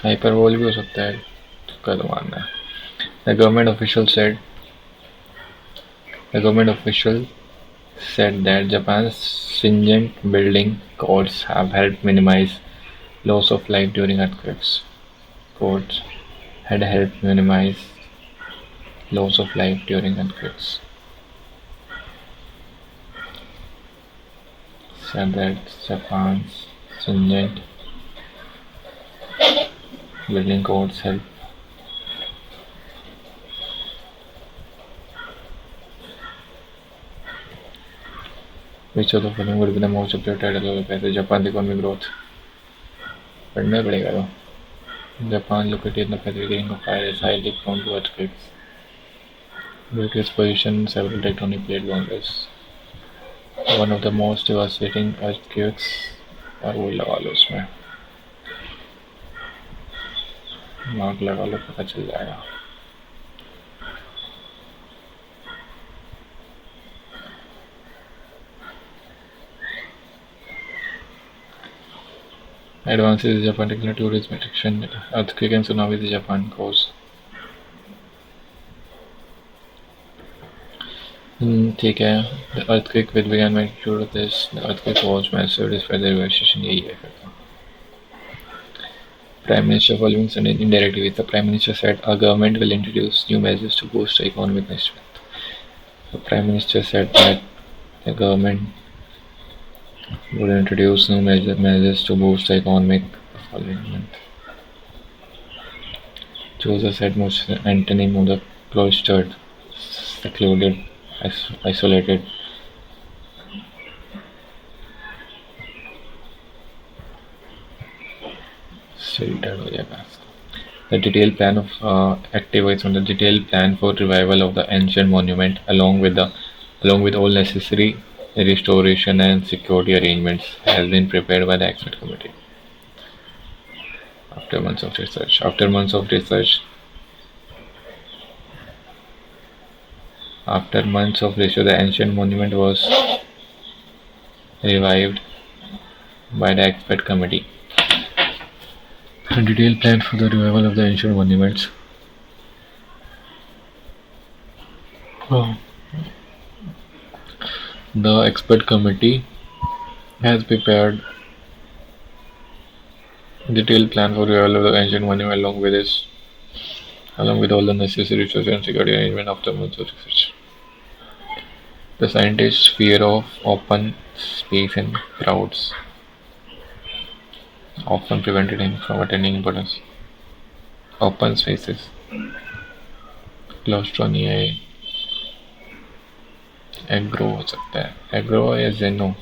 हाइपरबोल भी हो सकता है, तुक्का तो मारना है। The government official said that Japan's stringent building codes have helped minimize loss of life during earthquakes. Codes had helped minimize loss of life during earthquakes. Said that Japan's stringent building codes help which of the following would be the most appropriate title of the passage? Japan economic growth. पढ़ना पड़ेगा तो। Japan located in the Pacific Ring of Fire is highly prone to earthquakes due to its position in several tectonic plate boundaries. One of the most devastating earthquakes, और वो लगा लो उसमें, mark लगा लो, पता चल जाएगा। Advances in Japan technical tourism attraction, earthquake and tsunamis in Japan cause. ठीक है। The earthquake with began magnitude of this, the earthquake was massive despite the devastation, यही है फिर तो। Prime Minister following Sunday indirectly with the Prime Minister said our government will introduce new measures to boost the economic next month. The Prime Minister said that the government would introduce new measures to boost the economic the following month. Joseph said most Anthony Mother cloistered, secluded, isolated. Filtered हो जाएगा। The detailed plan of activities on the detailed plan for revival of the ancient monument, along with all necessary restoration and security arrangements, has been prepared by the expert committee. After months of research, the ancient monument was revived by the expert committee. A detailed plan for the revival of the ancient monuments. The expert committee has prepared a detailed plan for revival of the ancient monument along with all the necessary research and security arrangement after months of research. The scientists' fear of open space and crowds often prevented him from attending importance. Open spaces, claustrophobia, एग्रो हो सकता है, agro या जेनो।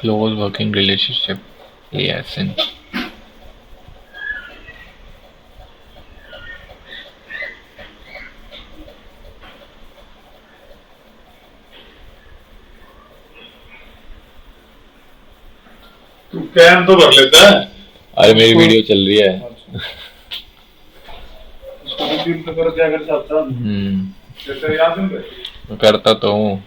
Close working relationship, ASN. तू cam तो भर लेता है। अरे मेरी वीडियो चल रही है। उसको रिपीट तो करो क्या कर सकता। जैसे याद है करता तो हूँ।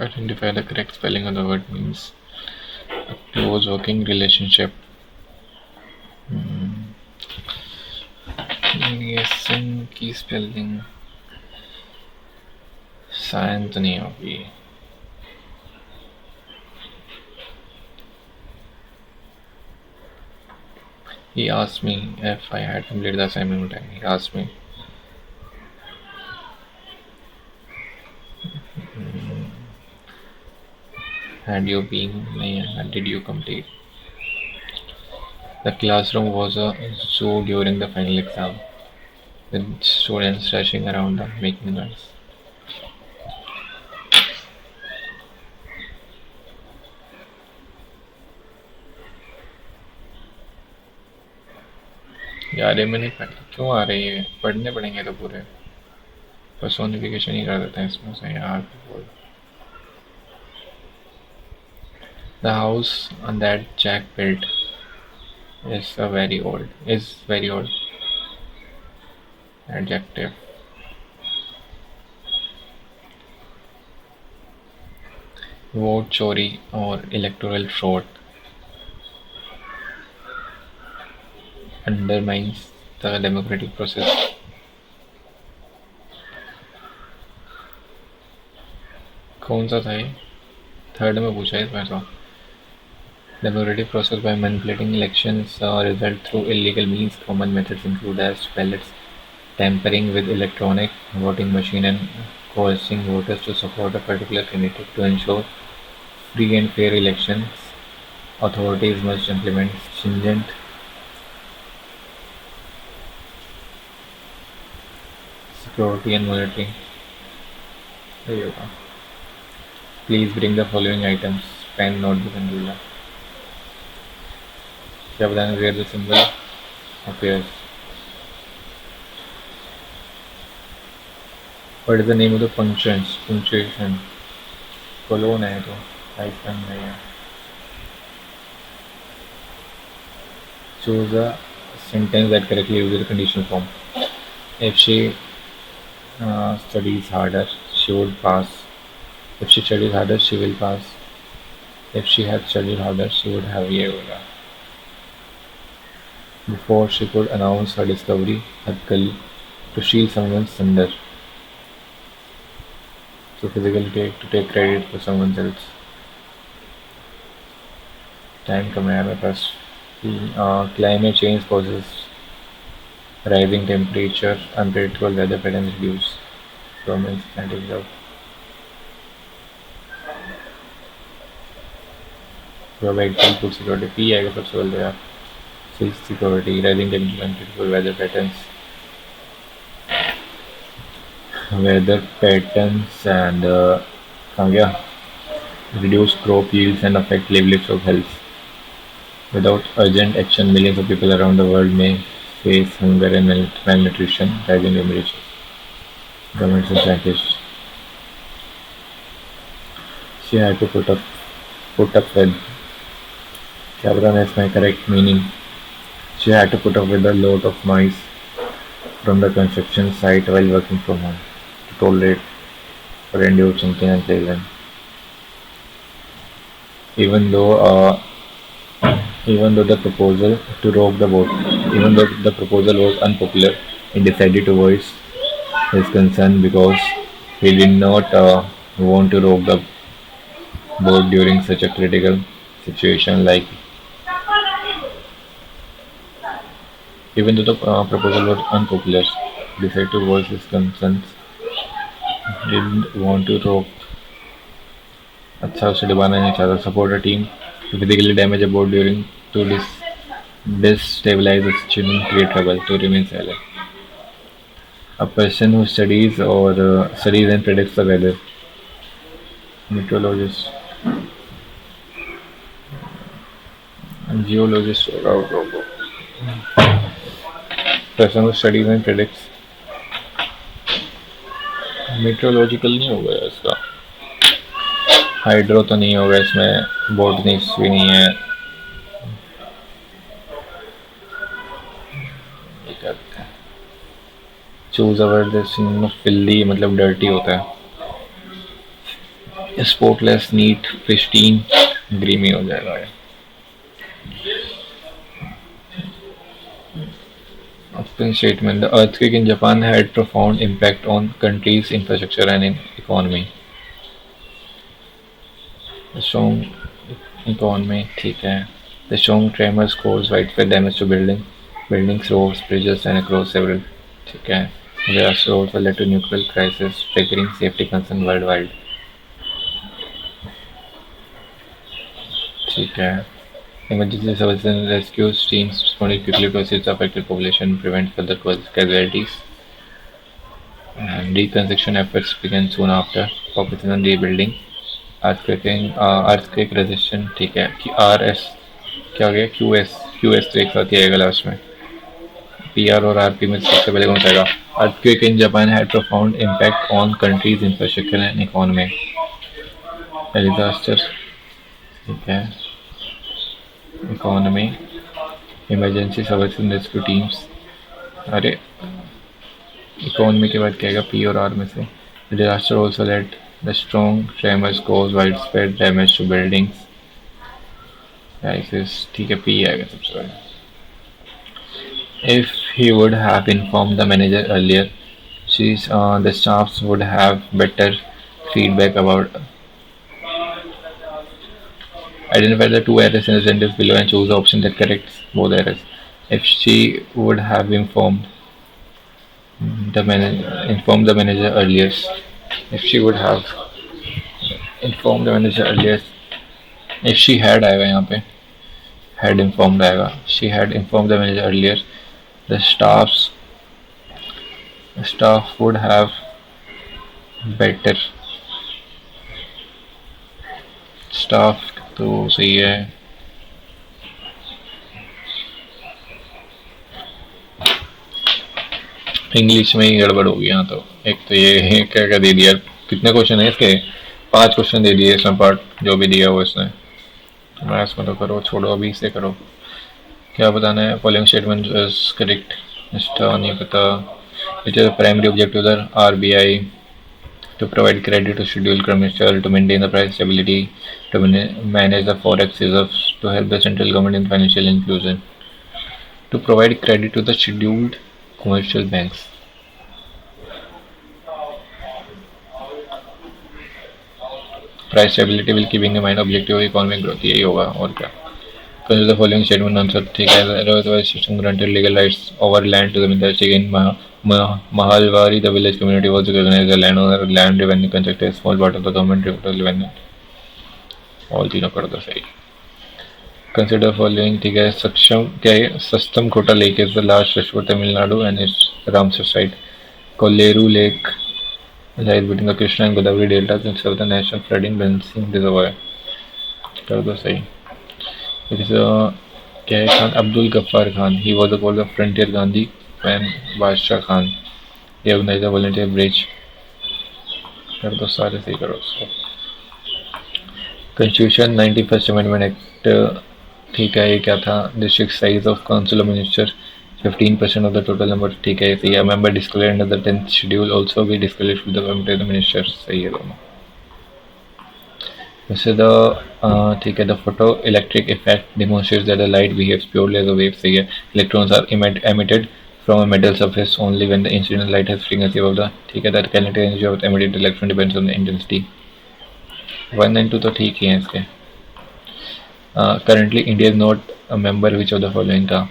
Identify the correct spelling of the word means a close working relationship. ASN की स्पेलिंग साइन तो नहीं होगी। He asked me if I had completed the assignment on time. He asked me. Had you been? Did you complete? The classroom was a zoo during the final exam, with students rushing around and making noise. यार ये मैंने क्यों आ रही है, पढ़ने पड़ेंगे तो पूरे, पर्सोनिफिकेशन ही कर देते हैं इसमें से यार। The house that Jack built is very old. Adjective. Vote चोरी और electoral fraud undermines the democratic process. कौन सा था ये? थर्ड में पूछा है इसमें तो। Democratic process by manipulating elections result through illegal means. Common methods include as ballots, tampering with electronic voting machine, and coercing voters to support a particular candidate. To ensure free and fair elections, authorities must implement stringent security and monitoring. There you go. Please bring the following items: pen, notebook, and ruler. क्या बताना, where the symbol appears. What is the name of the punctuation? Colon है तो hyphen नहीं है. Choose a sentence that correctly uses the conditional form. If she studies harder, she would pass. If she studies harder, she will pass. If she had studied harder, she would have ये होगा. Before she could announce her discovery, Hatkali, to steal someone's thunder. To physically take credit for someone else. Time कम है यार मेरे पास. Climate change causes rising temperature, unpredictable weather patterns reduce. Governments can't observe. Provide food security. P आएगा सबसे पहले यार. Food security, rising temperature, unpredictable weather patterns. Weather patterns and कहाँ गया? Reduce crop yields and affect livelihoods of health. Without urgent action, millions of people around the world may face hunger and malnutrition, rising temperature. Governments and scientists. She had to put up with. क्या बताना इसमें correct meaning? She had to put up with a lot of noise from the construction site while working from home to tolerate or endure something unpleasant. Even though the proposal to rock the boat, even though the proposal was unpopular, he decided to voice his concern because he did not want to rock the boat during such a critical situation. Like, even though the proposal was unpopular, he decided to voice his concerns. He didn't want to rock. अच्छा उसे डुबाना नहीं चाहता. Support a team to physically damage a boat during to destabilize the situation, create trouble, to remain silent. A person who studies and predicts the weather. Meteorologist, geologist, person who studies and predicts. Meteorological नहीं होगा यार इसका. Hydro तो नहीं होगा इसमें. Botanist भी नहीं है. चूज अ वर्ड जिसमें फिल्दी मतलब डर्टी होता है. स्पॉटलेस, नीट, प्रिस्टीन, ग्रीमी हो जाएगा ये. Open statement. The earthquake in Japan had profound impact on country's infrastructure and economy. The strong economy, ठीक है. The strong tremors caused widespread damage to buildings, roads, bridges, and across several. ठीक है. The disaster also led to nuclear crisis, triggering safety concerns worldwide. ठीक है. Emergency services and rescue teams responded quickly to assist the affected population and prevent further casualties. And reconstruction efforts began soon after. Population rebuilding. Earthquake resistant. ठीक है. RS क्या हो गया? QS तो एक साथ ही आएगा लास्ट में. PR और RP में सबसे पहले कौन सा आएगा? Earthquake in Japan had profound impact on country's infrastructure and economy. Disaster. ठीक है. Economy, emergency services and rescue teams. अरे इकोनॉमी के बाद क्या आएगा? P और R में से. The disaster also led the strong tremors caused widespread damage to buildings. Crisis, ठीक है. P आएगा सबसे पहले. If he would have informed the manager earlier, the staffs would have better feedback about. Identify the two errors in the sentence below and choose the option that corrects both errors. If she would have informed the manager earlier, if she would have informed the manager earlier, if she had आएगा यहाँ पे, had informed आएगा. She had informed the manager earlier. The staff would have better. Staff तो सही है. English में ही गड़बड़ हो गया। तो एक तो ये क्या क्या दे दिया, कितने क्वेश्चन है इसके, 5 क्वेश्चन दे दिए इसमें, पार्ट जो भी दिया हुआ इसने। मैथ्स में तो करो, छोड़ो अभी से करो। क्या बताना है, फॉलोइंग स्टेटमेंट इज करेक्ट, इसका नहीं पता। Which is the primary objective of RBI, to provide credit to scheduled commercial, to maintain the price stability, to manage the forex reserves, to help the central government in financial inclusion, to provide credit to the scheduled commercial banks. Price stability will keeping in mind objective of economic growth, यही होगा और क्या। Consider the following statement answer, ठीक है। otherwise system granted legal rights over land to the Mindar in Mahalwari, the village community was recognized the landowner, land revenue constructed a small part of the government revenue, all तीनों कर दो सही। Consider following, ठीक है। सक्षम क्या है, Sasthamkotta lake is the large freshwater Tamil Nadu and it's Ramsar site. Kolleru lake lies between the Krishna and Godavari deltas and serve the national flooding balancing reservoir, कर दो सही। इट इज क्या है, Khan Abdul Ghaffar Khan, he was called the frontier Gandhi वैन Badshah Khan, he organised the volunteer brigade, कर दो सारे सही करो उसको। कॉन्स्टिट्यूशन 91st अमेंडमेंट एक्ट, ठीक है। ये क्या था, district size of council of minister 15% of the total number, ठीक है सही है। Member disclaimer under the 10th schedule also be disclaimer with the committee of the minister, सही है दोनों। वैसे द ठीक है, the photo electric effect demonstrates that the light behaves purely as a wave, सही है। Electrons are emitted from a metal surface only when the incident light has frequency above the, ठीक है। That kinetic energy of the emitted electron depends on the intensity। 1 and 2 तो ठीक ही हैं इसके। Currently India is not a member which of the following का,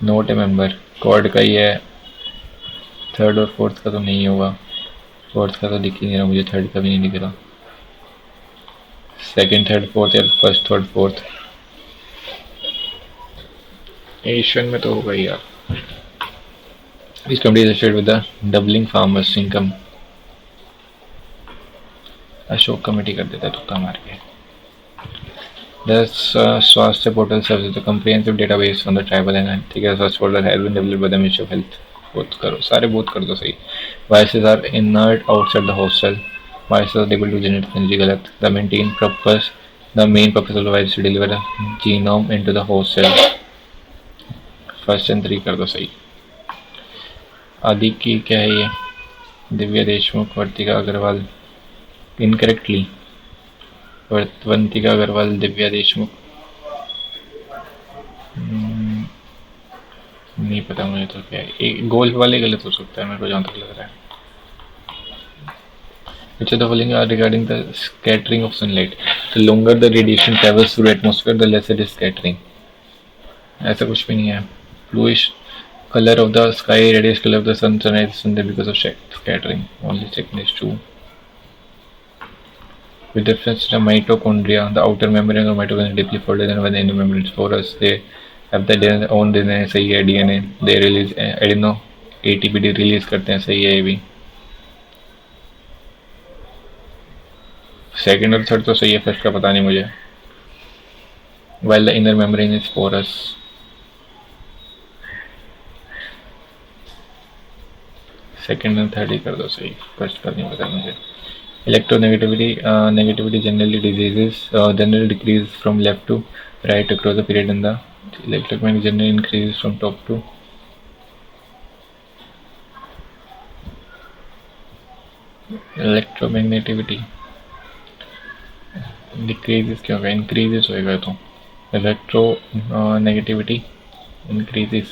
note ए member, quad का ही है। Third और फोर्थ का तो नहीं होगा, फोर्थ का तो दिख ही नहीं रहा मुझे, थर्ड का भी नहीं दिख रहा। सेकंड थर्ड फोर्थ या फर्स्ट थर्ड फोर्थ, एशियन में तो होगा ही यार। इस company associated with the doubling farmers income, Ashok committee कर देता है तुक्का मार के। Swasthya portal service the comprehensive database on the tribal and, ठीक है। Swasthya portal has been developed by the ministry of health, both करो सारे, बोथ कर दो सही। Viruses are inert outside the host cell, viruses are able to generate energy, गलत। The main purpose of the virus to deliver the genome into the host cell, first and 3 कर दो सही। आदि की क्या है ये, दिव्या देशमुख, वर्तिका अग्रवाल, इनकरेक्टली वर्तिका अग्रवाल, दिव्या देशमुख, नहीं पता मुझे तो क्या है। एक गोल्फ वाले गलत हो सकता है मेरे को जहाँ तक लग रहा है। Which of the following are regarding the scattering of sunlight? The longer the radiation travels through atmosphere, the less it is scattering. ऐसा कुछ भी नहीं है। Bluish color of the sky, radius color of the sun, sunrise, sunday because of scattering. Only second is true. With reference to the mitochondria, the outer membrane of mitochondria deeply folded and when the inner membrane is porous, they have their own DNA, सही है। DNA they release adeno ATP release करते हैं, सही है ये भी। Second और third तो सही है, फर्स्ट का पता नहीं मुझे। While the inner membrane is porous, second और थर्ड ही कर दो सही, फर्स्ट का नहीं पता मुझे। Electronegativity, negativity generally generally decreases from left to right across the period, and the electromagnetic generally increases from top to electromagnetivity decreases क्या होगा, increases होएगा। तो electronegativity increases,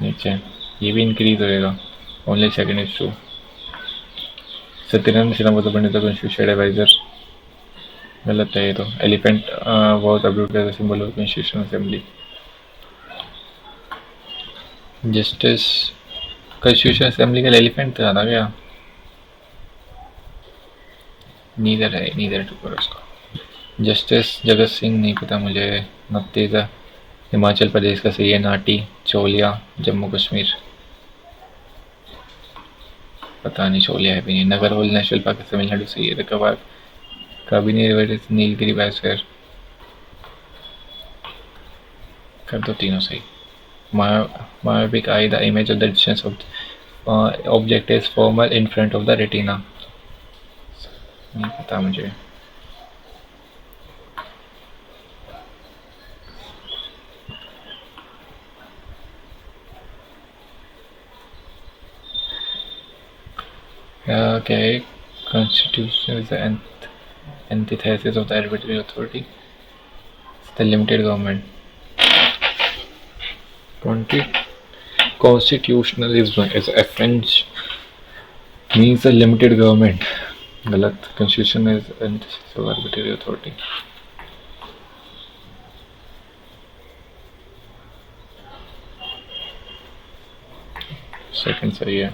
नीचे ये भी increase होएगा, only second is true। Satyanand Shriram Pandit constitution adviser, गलत है ये तो। Elephant was approved as a symbol of constitution assembly, justice constitution assembly का एलिफेंट था ना क्या, नीदर है, नीदर टू करो उसको। जस्टिस जगत सिंह नहीं पता मुझे। नतीजा हिमाचल प्रदेश का सही है। नाटी चोलिया जम्मू कश्मीर, पता नहीं चोलिया है भी नहीं। नगरहोल नेशनल पार्क तमिलनाडु सही है। कबाब कभी नहीं रिवर नीलगिरी बायोस्फीयर, कर दो तीनों सही। myopic eye, the image of the distance of object is formal in front of the retina. नहीं पता मुझे। क्या है? Constitution is the antithesis of the arbitrary authority. It's the limited government. Constitutionalism is a French means a limited government. गलत। Constitution is antithesis of arbitrary authority. Second सही है।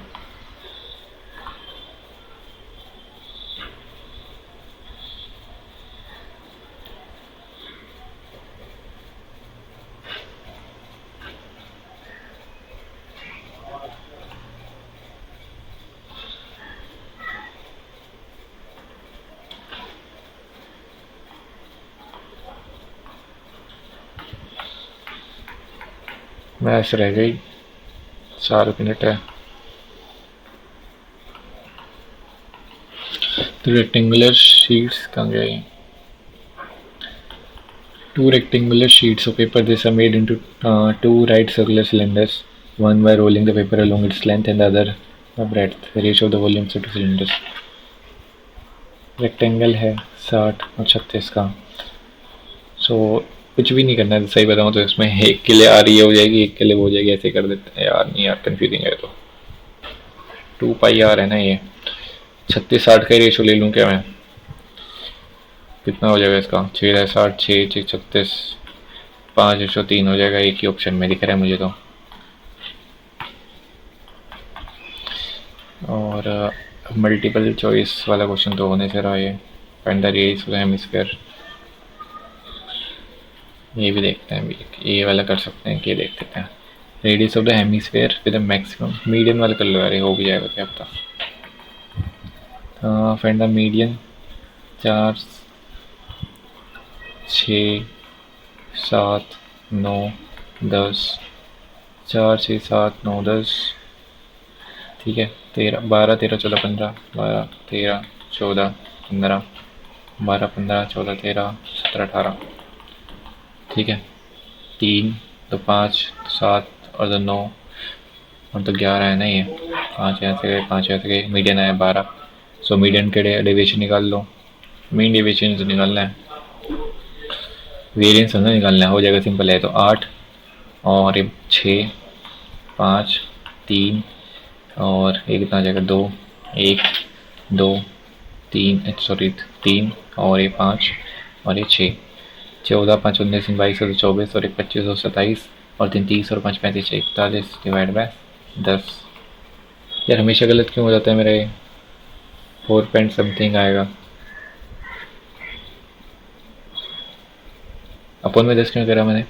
Match रह गई 4 मिनट है। तो रेक्टेंगुलर शीट्स कहाँ गए? 2 rectangular sheets of paper. These are made into 2 right circular cylinders, one by rolling the paper along its length and the other the breadth. The ratio of the volumes of 2 cylinders. Rectangle है 60 और 36 का। सो कुछ भी नहीं करना है, सही बताऊँ तो इसमें एक के लिए आर ये हो जाएगी, एक के लिए वो हो जाएगी, ऐसे कर देते हैं यार। नहीं यार कंफ्यूजिंग है। तो 2 पाई आर है ना ये। 36 60 का ही रेशो ले लूँ क्या मैं? कितना हो जाएगा इसका? 6 है 60, 6 6 36, 5/3 हो जाएगा। एक ही ऑप्शन में दिख रहा है मुझे तो। और मल्टीपल चॉइस वाला क्वेश्चन तो होने से रहा ये। Find the radius of the hemisphere. ये भी देखते हैं, ये वाला कर सकते हैं, ये देख लेते हैं। Radius of the hemisphere with maximum. Median वाला कर लो यार, हो भी जाएगा क्या पता। Find the median. 4 6 7 9 10, 4 6 7 9 10, ठीक है। 13 12 13 14 15, 12 13 14 15, 12 15 14 13 17 18, ठीक है। 3 तो 5 7 और 2 9 और तो 11 है ना ये। 5 यहाँ से गए, 5 यहाँ से गए, मीडियन आया 12। सो मीडियन के डेविएशन निकाल लो। मीन डेविएशन तो निकालना है, वेरिएंस होना निकालना है। हो जाएगा सिंपल है। तो 8 और 6 5 3 और एक कितना आ जाएगा? 2 1 2 3 सॉरी 3 और ये 5 और ये 6। 14 5 19 22 और 24 और 1 25 और 27 और 3 30 और 5 35 41 डिवाइड बाय 10। यार हमेशा गलत क्यों हो जाता है मेरा ये? 4 पॉइंट समथिंग आएगा। अपन में 10 क्यों करा मैंने?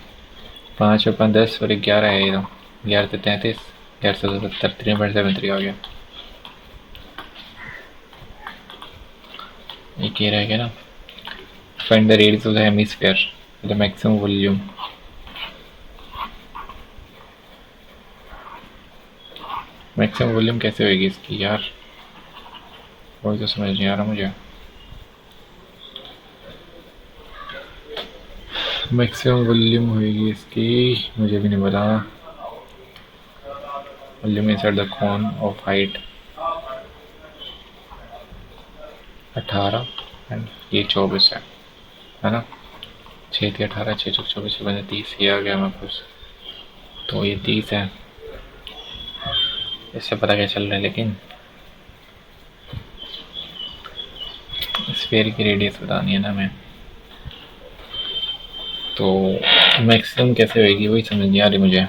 5 और 5 10 और 11 है ये तो। 11 से 33, 11 से 70, 3.73 आ गया। एक ये रह गया ना। Find the radius of the hemisphere the maximum volume. Maximum volume कैसे होगी इसकी यार? वही तो समझ नहीं आ रहा मुझे। मैक्सिमम वॉल्यूम होगी इसकी, मुझे भी नहीं पता। Volume inside the cone of height 18 and ये 24 है ना। 6 थी 18, 6 चौक 24 बने 30। ये आ गया मेरे पास। तो ये 30 है। इससे पता क्या चल रहा है? लेकिन स्फीयर की रेडियस बतानी है ना हमें। तो मैक्सिमम कैसे होगी वही समझ नहीं आ रही मुझे।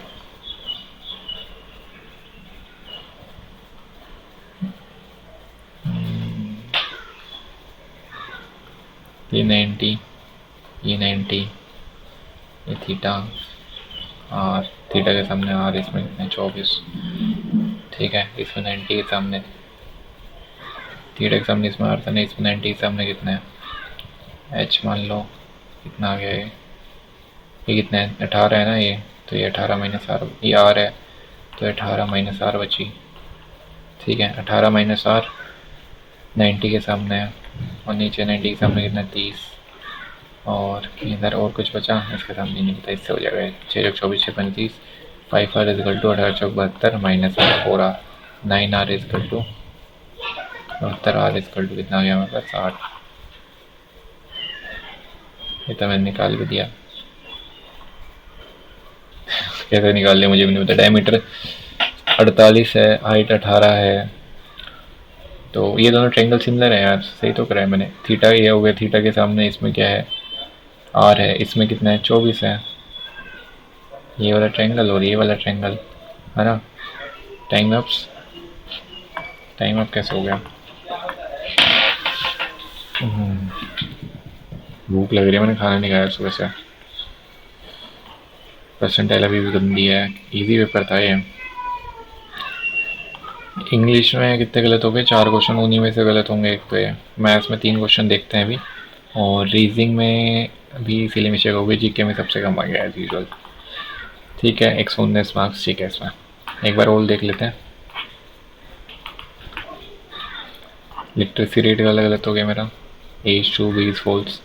ये 90, ये 90, ये थीटा और थीटा के सामने आर, इसमें कितने 24, ठीक है। इसमें 90 के सामने थीटा के सामने इसमें आर था नहीं, इसमें 90 के सामने कितना है? एच मान लो कितना आ गया ये ये कितना है, 18 है ना ये, तो ये 18 माइनस आर, ये आर है तो 18 माइनस आर बची। ठीक है, 18 माइनस आर 90 के सामने है, और नीचे 90 के सामने कितना 30, और इधर और कुछ बचा इसके सामने नहीं पता, इससे हो जाएगा 6 चौक 24 6 35, 5 आर इजकल टू 18 चौक 72 minus r 4 r, 9 r equal to 72 r equal to कितना आ गया हमारे पास 60। ये तो मैंने निकाल भी दिया, कैसे निकाल लिया मुझे भी नहीं पता। डायमीटर 48 है, हाइट 18 है, तो ये दोनों ट्रायंगल सिमिलर है यार, सही तो करा है मैंने। थीटा ये हो गया, थीटा के सामने इसमें क्या है आर है, इसमें कितना है 24 है, ये वाला ट्रायंगल और ये वाला ट्रायंगल है ना। टाइम अप्स, टाइम अप कैसे हो गया। भूख लग रही है, मैंने खाना नहीं खाया सुबह से। परसेंटाइल अभी भी गंदी है, इजी पेपर था ये। इंग्लिश में कितने गलत हो गए, 4 क्वेश्चन, उन्हीं में से गलत होंगे एक तो ये। मैथ्स में 3 क्वेश्चन देखते हैं अभी, और रीजनिंग में भी सिली मिस्टेक हो गई, जीके में सबसे कम आ गया एज यूजुअल। ठीक है, 119 मार्क्स ठीक है इसमें। एक बार और देख लेते हैं। लिटरेसी रेट वाला गलत हो गया मेरा, एज टू बीज फॉल्स।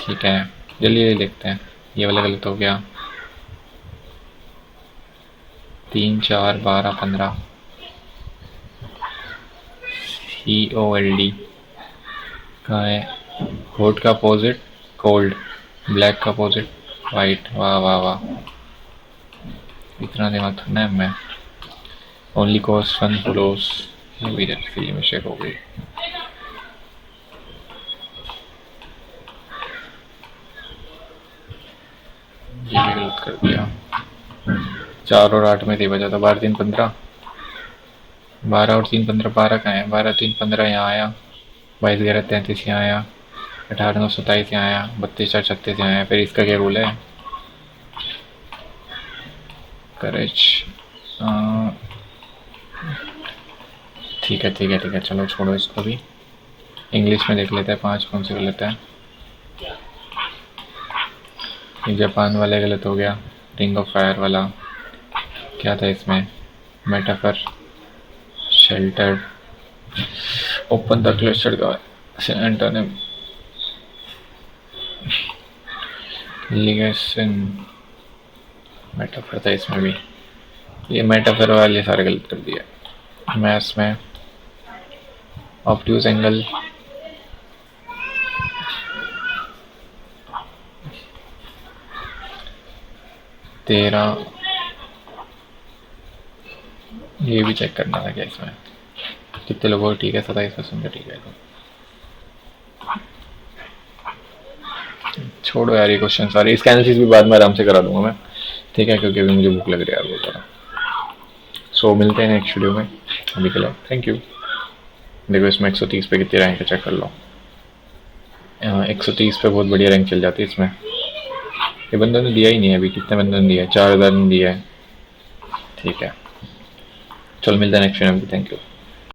ठीक है, जल्दी देखते हैं। ये वाला गलत हो गया, 3 4 12 15, COLD कहाँ है। हॉट का अपोजिट कोल्ड, ब्लैक का अपोजिट वाइट। वाह वाह वाह, इतना दिमाग थोड़ा है मैं। ओनली कॉज फन फ्लोस, ये भी फिल्म मिस्टेक हो गई। ये भी गलत कर दिया। 4 और 8 में दे बचा था, 12 3 15, 12 और 3 15, 12 कहाँ है, 12 3 15 यहाँ आया, 22 11 33 यहाँ आया, 18 9 27 यहाँ आया, 32 4 36 यहाँ आया। फिर इसका क्या रूल है, करेज। ठीक है ठीक है ठीक है, चलो छोड़ो इसको भी। इंग्लिश में देख लेते हैं 5 कौन से गलत है। ये जापान वाला गलत हो गया, रिंग ऑफ फायर वाला क्या था इसमें, metaphor, sheltered, open the clustered का एंटोनिम, लिगेशन, मेटाफर था इसमें भी। ये मेटाफर वाले सारे गलत कर दिया। मैथ्स में ऑब्ट्यूज एंगल, तेरा, ये भी चेक करना था क्या इसमें कितने लोगों को ठीक है, 27% का ठीक है। तो छोड़ो यार ये क्वेश्चन सारे, इसका एनालिसिस भी बाद में आराम से करा दूंगा मैं, ठीक है, क्योंकि अभी मुझे भूख लग रही है यार बहुत ज़्यादा। सो मिलते हैं नेक्स्ट वीडियो में, अभी के लिए थैंक यू। देखो इसमें 130 पे कितनी रैंक है चेक कर लो। 130 पे बहुत बढ़िया रैंक चल जाती है इसमें। ये बंदों ने दिया ही नहीं है अभी, कितने बंदों ने दिया है, 4000 ने दिया है। ठीक है, चल मिलते हैं नेक्स्ट वीडियो में, थैंक यू।